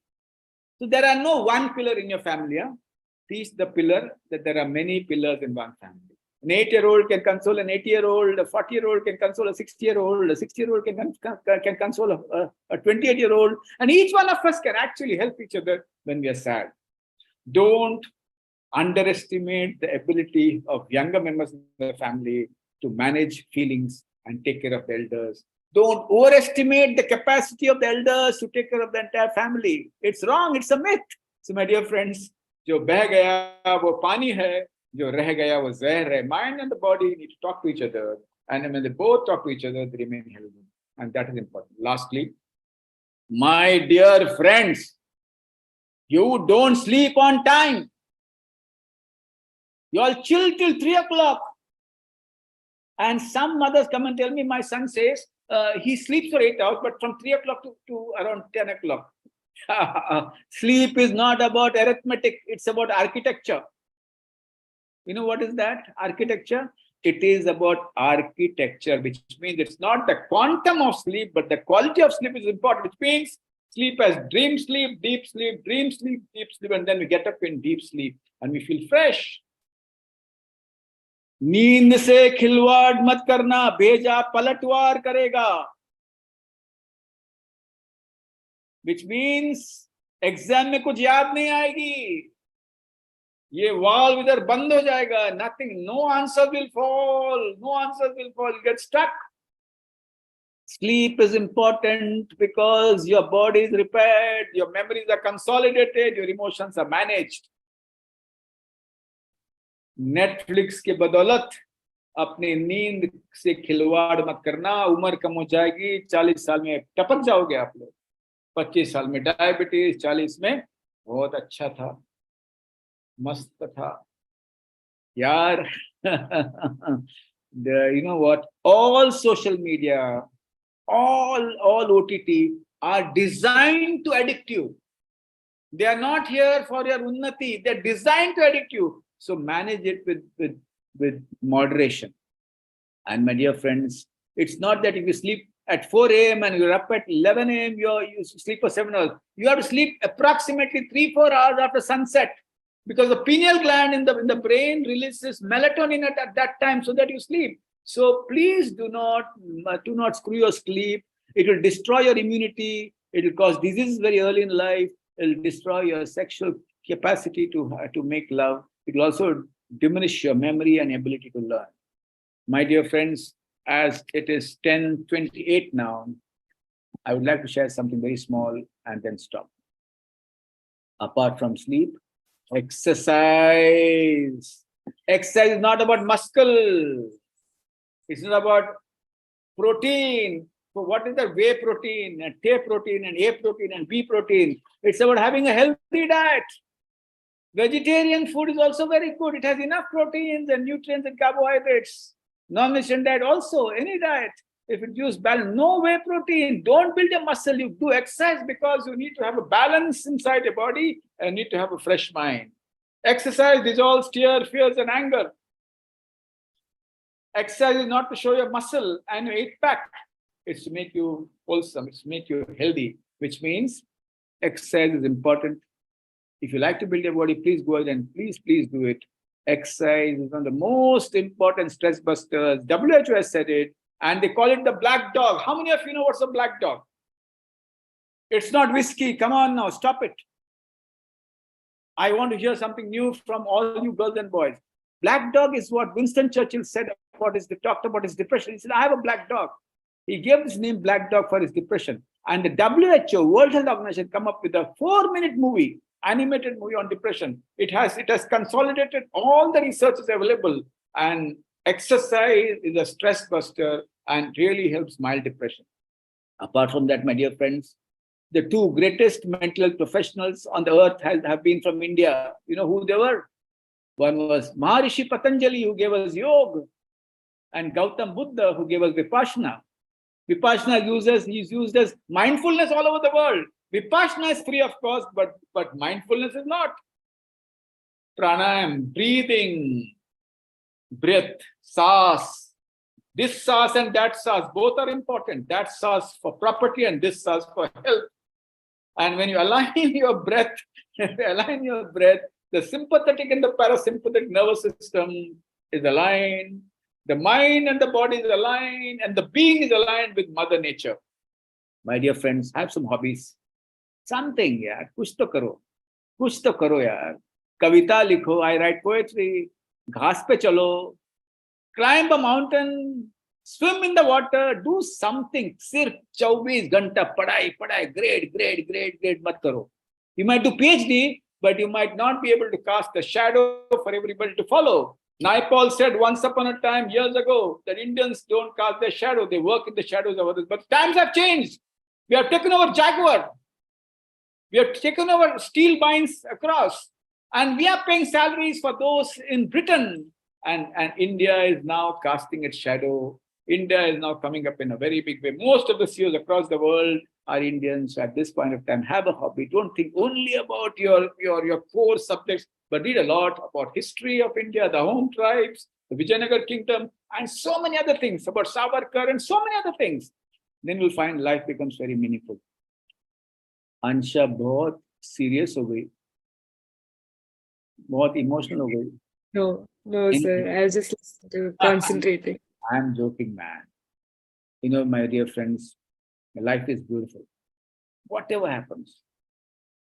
So there are no one pillar in your family. Huh? Teach the pillar that there are many pillars in one family. An 8-year-old can console an 80-year-old, a 40-year-old can console a 60-year-old, a 60-year-old can console a 28-year-old, and each one of us can actually help each other when we are sad. Don't underestimate the ability of younger members of the family to manage feelings and take care of the elders. Don't overestimate the capacity of the elders to take care of the entire family. It's wrong, it's a myth. So my dear friends, जो बह गया वो पानी है, जो रह गया वो जहर है. Mind and the body need to talk to each other, and when they both talk to each other, they remain healthy, and that is important. Lastly, my dear friends, you don't sleep on time. You all chill till 3 o'clock, and some mothers come and tell me, my son says he sleeps for 8 hours, but from 3 o'clock to around 10 o'clock. Sleep is not about arithmetic, it's about architecture. You know what is that? Architecture? It is about architecture, which means it's not the quantum of sleep, but the quality of sleep is important, which means sleep as dream sleep, deep sleep, dream sleep, deep sleep, and then we get up in deep sleep and we feel fresh. नींद से खिलवाड़ मत करना, भेजा पलटवार करेगा. Which means exam में कुछ याद नहीं आएगी. ये वाल्व इधर बंद हो जाएगा. Nothing, no answer will fall. No answer will fall. You get stuck. Sleep is important because your body is repaired, your memories are consolidated, your emotions are managed. Netflix के बदौलत अपनी नींद से खिलवाड़ मत करना. उम्र कम हो जाएगी. 40 साल में टपक जाओगे आप लोग. 25 साल में डायबिटीज, 40 में बहुत अच्छा था, मस्त था यार. You know what? All social media, all OTT are designed to addict you. They are not here for your unnati. They're designed to addict you. So manage it with moderation. And my dear friends, it's not that if you sleep at 4 a.m. and you're up at 11 a.m., you sleep for 7 hours. You have to sleep approximately 3-4 hours after sunset, because the pineal gland in the brain releases melatonin at that time so that you sleep. So please do not screw your sleep. It will destroy your immunity. It will cause diseases very early in life. It will destroy your sexual capacity to make love. It will also diminish your memory and ability to learn. My dear friends, as it is 10:28 now, I would like to share something very small and then stop. Apart from sleep, exercise. Exercise is not about muscle. It's not about protein. So what is the whey protein and T protein and A protein and B protein? It's about having a healthy diet. Vegetarian food is also very good. It has enough proteins and nutrients and carbohydrates. Non-nutrition diet also, any diet. If it gives balance, no whey protein, don't build a muscle. You do exercise because you need to have a balance inside your body and need to have a fresh mind. Exercise dissolves fear, fears, and anger. Exercise is not to show your muscle and your 8-pack. It's to make you wholesome. It's to make you healthy, which means exercise is important. If you like to build your body, please go ahead and please do it. Exercise is one of the most important stress busters. WHO has said it, and they call it the black dog. How many of you know what's a black dog? It's not whiskey. Come on now, stop it. I want to hear something new from all you girls and boys. Black dog is what Winston Churchill said talked about his depression. He said, I have a black dog. He gave his name Black Dog for his depression. And the WHO, World Health Organization, come up with a 4-minute movie, animated movie on depression. It has consolidated all the researches available, and exercise is a stress buster and really helps mild depression. Apart from that, my dear friends, the 2 greatest mental health professionals on the earth have been from India. You know who they were? One was Maharishi Patanjali, who gave us yoga, and Gautam Buddha, who gave us Vipassana. Vipassana is used as mindfulness all over the world. Vipassana is free, of course, but mindfulness is not. Pranayam, breathing, breath, saas. This saas and that saas, both are important. That saas for property and this saas for health. And when you align your breath, the sympathetic and the parasympathetic nervous system is aligned. The mind and the body is aligned, and the being is aligned with Mother Nature. My dear friends, have some hobbies. Something, yaar. Kuch to karo, yaar. Kavita likho, I write poetry. Ghas pe chalo. Climb a mountain, swim in the water, do something. Sirf 24 ghanta padai, grade, mat karo. You might do PhD, but you might not be able to cast a shadow for everybody to follow. Naipaul said once upon a time, years ago, that Indians don't cast their shadow, they work in the shadows of others. But times have changed. We have taken over Jaguar. We have taken over steel mines across. And we are paying salaries for those in Britain. And India is now casting its shadow. India is now coming up in a very big way. Most of the CEOs across the world are Indians. At this point of time, have a hobby. Don't think only about your core subjects, but read a lot about history of India, the home tribes, the Vijayanagar kingdom, and so many other things about Savarkar and so many other things. Then you'll find life becomes very meaningful. Ansha बहुत serious हो गई, बहुत emotional हो गई. No, sir. I was just concentrating. I'm joking, man. You know, my dear friends, life is beautiful. Whatever happens,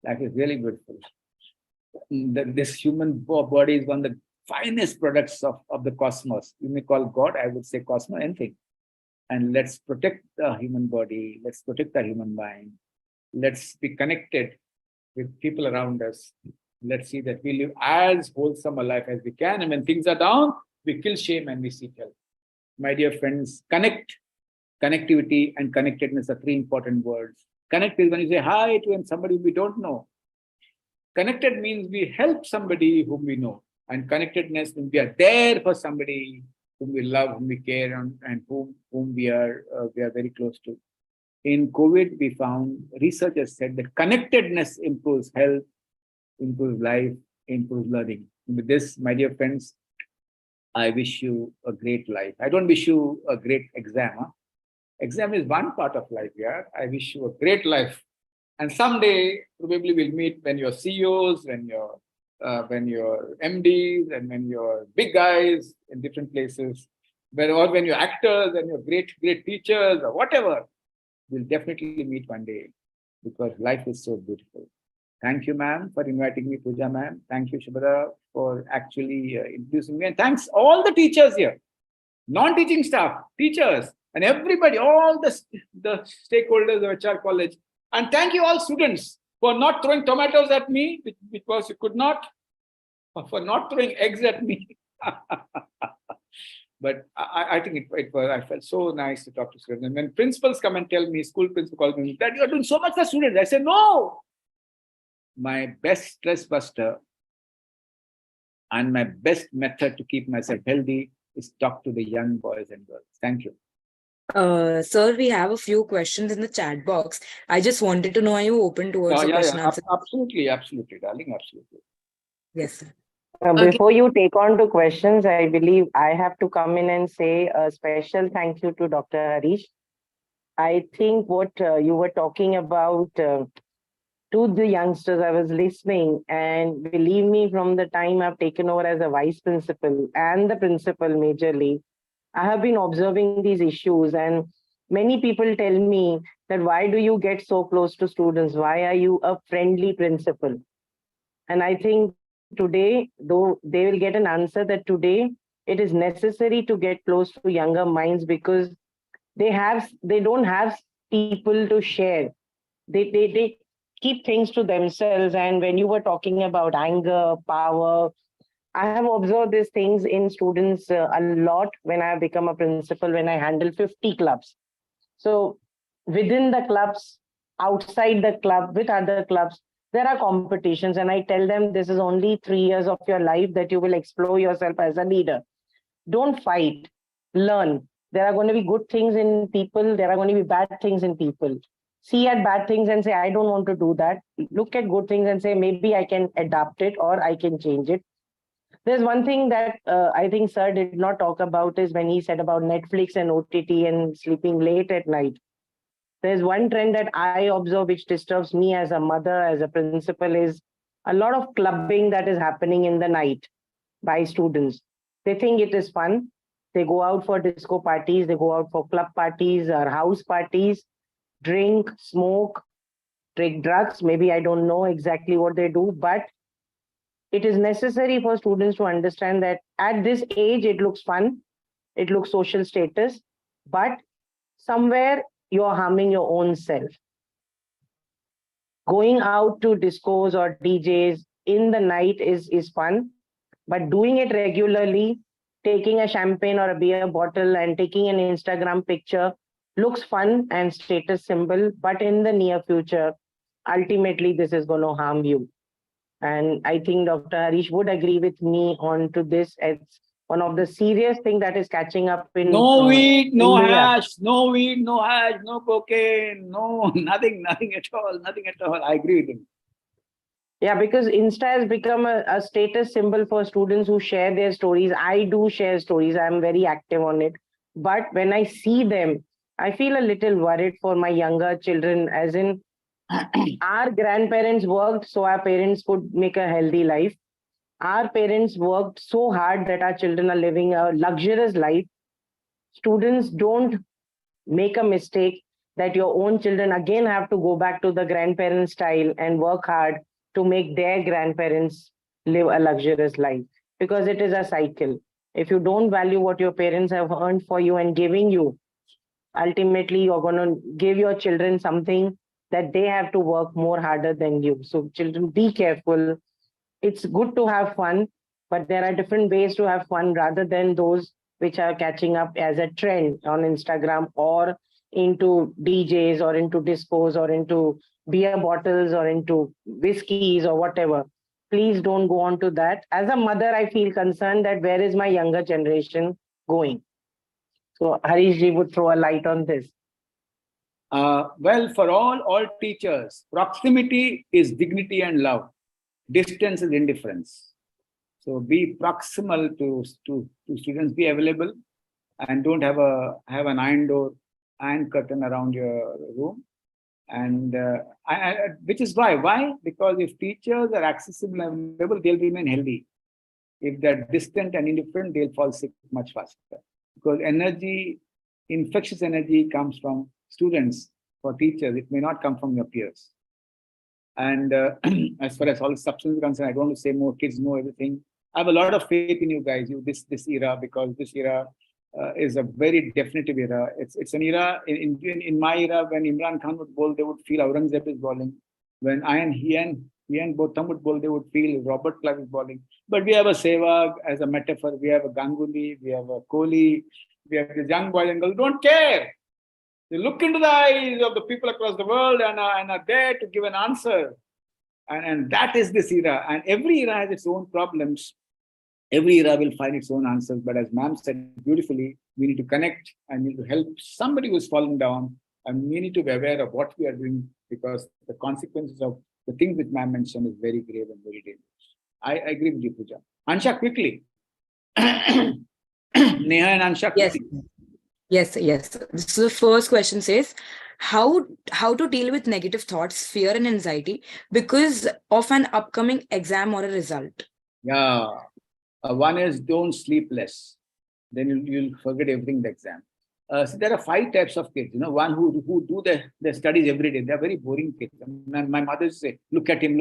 life is really beautiful. This human body is one of the finest products of the cosmos. You may call God, I would say cosmos, anything. And let's protect the human body. Let's protect the human mind. Let's be connected with people around us. Let's see that we live as wholesome a life as we can. And when things are down, we kill shame and we seek help. My dear friends, connectivity and connectedness are 3 important words. Connect is when you say hi to somebody we don't know. Connected means we help somebody whom we know. And connectedness means we are there for somebody whom we love, whom we care, and whom we are very close to. In COVID, we found researchers said that connectedness improves health, improves life, improves learning. With this, my dear friends, I wish you a great life. I don't wish you a great exam. Huh? Exam is one part of life, yeah. I wish you a great life. And someday, probably we'll meet when you're CEOs, when you're MDs, and when you're big guys in different places, or when you're actors and you're great teachers or whatever. We'll definitely meet one day because life is so beautiful. Thank you, ma'am, for inviting me, Pooja, ma'am. Thank you, Shubhara, for actually introducing me. And thanks all the teachers here, non-teaching staff, teachers, and everybody, all the stakeholders of HR College. And thank you all students for not throwing tomatoes at me because you could not, or for not throwing eggs at me. But I think it was, I felt so nice to talk to students. And when principals come and tell me, school principal calls me, that you're doing so much for students. I say, no. My best stress buster and my best method to keep myself healthy is talk to the young boys and girls. Thank you. Sir, we have a few questions in the chat box. I just wanted to know, are you open towards the question answer? Absolutely, darling, absolutely. Yes, sir. Before you take on to questions, I believe I have to come in and say a special thank you to Dr. Harish. I think what you were talking about to the youngsters, I was listening, and believe me, from the time I've taken over as a vice principal and the principal majorly, I have been observing these issues, and many people tell me that why do you get so close to students? Why are you a friendly principal? And I think today, though they will get an answer that today it is necessary to get close to younger minds because they don't have people to share. They keep things to themselves. And when you were talking about anger, power, I have observed these things in students a lot when I have become a principal, when I handle 50 clubs. So within the clubs, outside the club, with other clubs, there are competitions. And I tell them this is only 3 years of your life that you will explore yourself as a leader. Don't fight, learn. There are going to be good things in people. There are going to be bad things in people. See at bad things and say, I don't want to do that. Look at good things and say, maybe I can adapt it or I can change it. There's one thing that I think Sir did not talk about is when he said about Netflix and OTT and sleeping late at night. There's one trend that I observe which disturbs me as a mother, as a principal, is a lot of clubbing that is happening in the night by students. They think it is fun. They go out for disco parties, they go out for club parties or house parties, drink, smoke, take drugs. Maybe I don't know exactly what they do, but it is necessary for students to understand that at this age, it looks fun, it looks social status, but somewhere you're harming your own self. Going out to discos or DJs in the night is fun, but doing it regularly, taking a champagne or a beer bottle and taking an Instagram picture looks fun and status symbol, but in the near future, ultimately this is going to harm you. And I think Dr. Harish would agree with me on to this. It's one of the serious things that is catching up in No weed, no India. hash, no weed, no hash, no cocaine, no, nothing at all, nothing at all. I agree with him. Yeah, because Insta has become a status symbol for students who share their stories. I do share stories. I'm very active on it. But when I see them, I feel a little worried for my younger children, as in our grandparents worked so our parents could make a healthy life. Our parents worked so hard that our children are living a luxurious life. Students don't make a mistake that your own children again have to go back to the grandparent style and work hard to make their grandparents live a luxurious life, because it is a cycle. If you don't value what your parents have earned for you and giving you, ultimately you're going to give your children something that they have to work more harder than you. So children, be careful. It's good to have fun, but there are different ways to have fun rather than those which are catching up as a trend on Instagram or into DJs or into discos or into beer bottles or into whiskeys or whatever. Please don't go on to that. As a mother, I feel concerned that where is my younger generation going? So Harish ji would throw a light on this. Well, for all teachers, proximity is dignity and love. Distance is indifference. So be proximal to students, be available, and don't have an iron door, iron curtain around your room. And which is why? Because if teachers are accessible and available, they'll remain healthy. If they're distant and indifferent, they'll fall sick much faster. Because energy, infectious energy comes from students. For teachers, it may not come from your peers. And as far as all substance is concerned, I don't want to say more kids know everything. I have a lot of faith in you guys, this era, because this era is a very definitive era. It's an era, in my era, when Imran Khan would bowl, they would feel Aurangzeb is bowling. When he and Botham would bowl, they would feel Robert Clive is bowling. But we have a Sehwag as a metaphor, we have a Ganguly, we have a Kohli, we have the young boys and girls who don't care. They look into the eyes of the people across the world and are there to give an answer. And that is this era. And every era has its own problems. Every era will find its own answers. But as ma'am said beautifully, we need to connect and need to help somebody who's fallen down. And we need to be aware of what we are doing, because the consequences of the things which ma'am mentioned is very grave and very dangerous. I agree with you, Pooja. Ansha, quickly. Neha and Ansha, quickly. Yes. So the first question says, how to deal with negative thoughts, fear and anxiety because of an upcoming exam or a result? Yeah. One is don't sleep less. Then you'll forget everything in the exam. So there are 5 types of kids. One who do their studies every day. They're very boring kids. My mother used to say, look at him.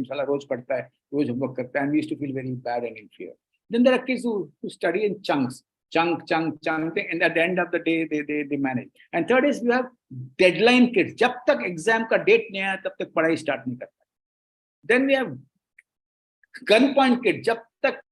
Sala roj padta hai, roj homework karta hai. And we used to feel very bad and in fear. Then there are kids who study in chunks. Chunk, and at the end of the day, they manage. And third is you have deadline kids. Jab tak exam ka date nahi aaya, tab tak padhai start nahi karta. Then we have gunpoint kids. Jab tak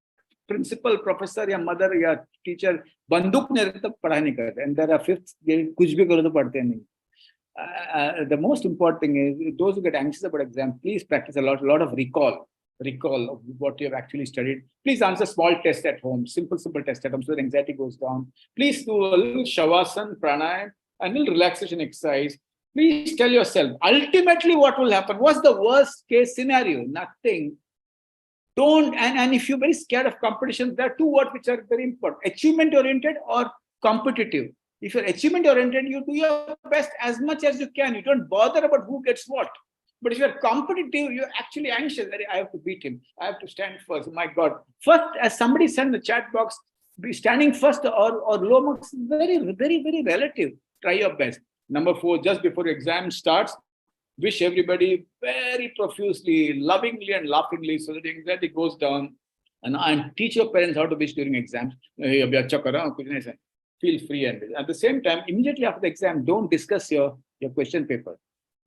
principal, professor, ya mother, ya teacher banduk nahi rehta, tab padhai nahi karta. And there are fifths, kuch bhi karo to padhte nahi. The most important thing is those who get anxious about exam, please practice a lot of recall of what you have actually studied. Please answer small tests at home, simple tests at home, so that anxiety goes down. Please do a little shavasana, pranayam, and a little relaxation exercise. Please tell yourself, ultimately what will happen? What's the worst case scenario? Nothing. Don't, and if you're very scared of competition, there are 2 words which are very important: achievement oriented or competitive. If you're achievement oriented, you do your best as much as you can. You don't bother about who gets what. But if you're competitive, you're actually anxious. I have to beat him. I have to stand first. My God. First, as somebody said in the chat box, be standing first or low marks is very, very, very relative. Try your best. Number 4, just before exam starts, wish everybody very profusely, lovingly and laughingly so that the anxiety goes down. And teach your parents how to wish during exams. Feel free. And at the same time, immediately after the exam, don't discuss your question paper.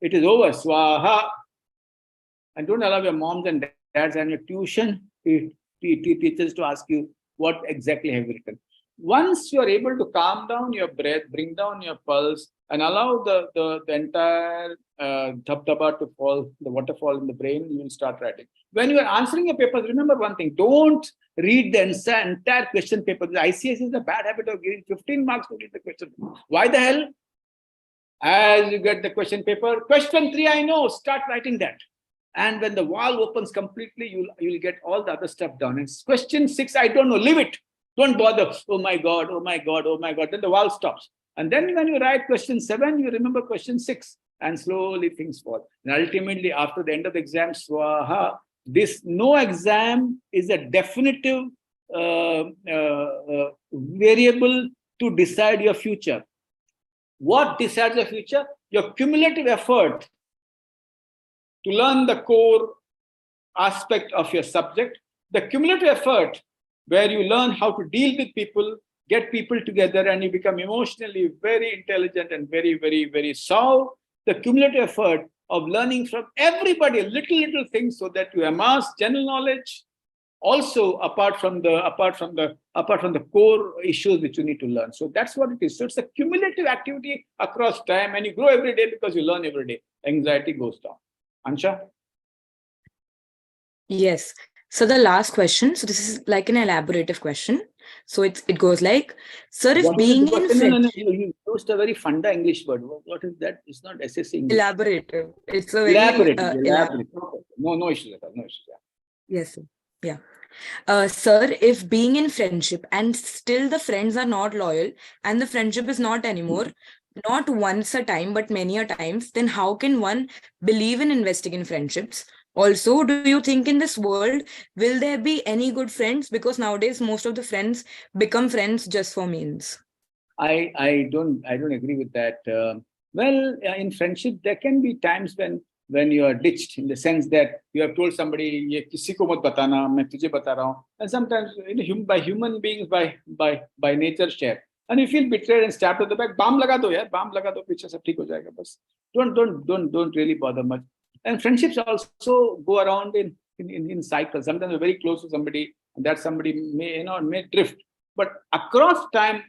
It is over, swaha. And don't allow your moms and dads and your tuition teachers to ask you what exactly have you written. Once you are able to calm down your breath, bring down your pulse, and allow the entire dhabdaba to fall, the waterfall in the brain, you will start writing. When you are answering your papers, remember one thing: don't read the entire question paper. The ICS is a bad habit of giving 15 marks to read the question. Why the hell? As you get the question paper, question 3, I know, start writing that. And when the wall opens completely, you'll get all the other stuff done. And question 6, I don't know, leave it. Don't bother. Oh my God. Then the wall stops. And then when you write question 7, you remember question 6. And slowly things fall. And ultimately, after the end of the exam, swaha, no exam is a definitive variable to decide your future. What decides your future? Your cumulative effort to learn the core aspect of your subject, the cumulative effort where you learn how to deal with people, get people together, and you become emotionally very intelligent and very, very, very sound. The cumulative effort of learning from everybody, little things, so that you amass general knowledge. Also, apart from the core issues which you need to learn. So that's what it is. So it's a cumulative activity across time, and you grow every day because you learn every day. Anxiety goes down. Ansha? Yes. So the last question. So this is like an elaborative question. So it goes like, sir, if What is being it? in No, no, friend, no. You used a very funda English word. What is that? It's not SSC English. elaborative. It's a very Elaborate. elaborate. Okay. No issues at all. No issues. Yeah. Yes, sir. Yeah. Sir, if being in friendship and still the friends are not loyal and the friendship is not anymore, not once a time, but many a times, then how can one believe in investing in friendships? Also, do you think in this world, will there be any good friends? Because nowadays, most of the friends become friends just for means. I don't agree with that. In friendship, there can be times when you are ditched, in the sense that you have told somebody, "Ye kisi ko mat batana, main tujhe bata raha hu." And sometimes, by human beings, by nature share, and you feel betrayed and stabbed on the back. Balm laga do, yaar, balm laga do, piche sab theek ho jayega. Bas. Don't really bother much. And friendships also go around in cycles. Sometimes you're very close to somebody, and that somebody may drift. But across time,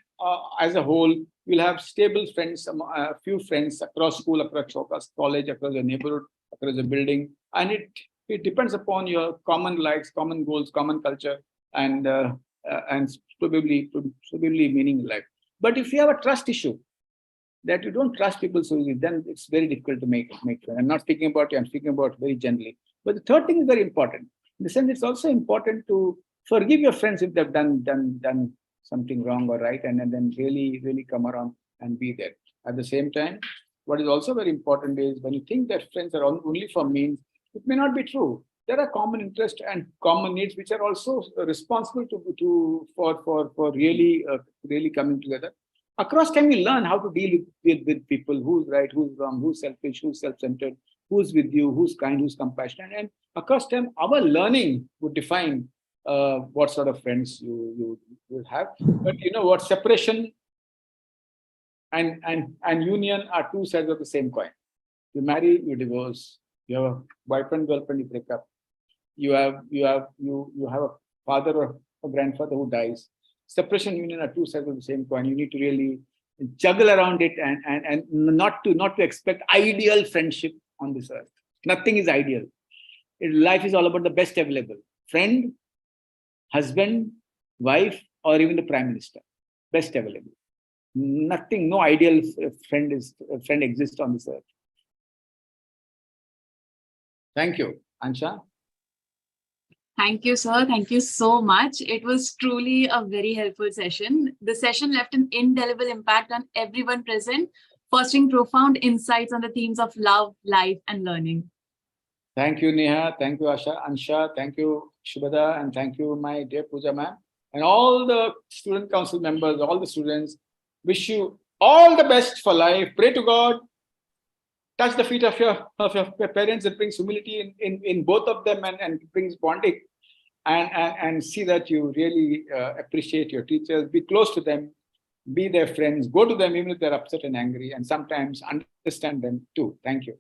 as a whole, you'll have stable friends, a few friends across school, across college, across your neighborhood, across the building, and it depends upon your common likes, common goals, common culture, and probably meaning life. But if you have a trust issue, that you don't trust people so easily, then it's very difficult to make friends. I'm not speaking about you, I'm speaking about very generally. But the third thing is very important. In the sense, it's also important to forgive your friends if they've done something wrong or right, and then really come around and be there. At the same time, what is also very important is, when you think that friends are only for means, it may not be true. There are common interests and common needs which are also responsible for really coming together. Across time, you learn how to deal with people, who's right, who's wrong, who's selfish, who's self-centered, who's with you, who's kind, who's compassionate. And across time, our learning would define what sort of friends you will have. But you know what? Separation and union are two sides of the same coin. You marry, you divorce. You have a boyfriend, girlfriend, you break up. You have a father or a grandfather who dies. Separation, union are two sides of the same coin. You need to really juggle around it and not to expect ideal friendship on this earth. Nothing is ideal. Life is all about the best available. Friend, husband, wife, or even the prime minister. Best available. Nothing, no ideal friend exists on this earth. Thank you. Ansha? Thank you, sir. Thank you so much. It was truly a very helpful session. The session left an indelible impact on everyone present, fostering profound insights on the themes of love, life, and learning. Thank you, Neha. Thank you, Ansha. Thank you, Shubhada. And thank you, my dear Pooja ma'am. And all the student council members, all the students, wish you all the best for life. Pray to God. Touch the feet of your parents. It brings humility in both of them, and it brings bonding. And see that you really appreciate your teachers. Be close to them. Be their friends. Go to them even if they're upset and angry. And sometimes understand them too. Thank you.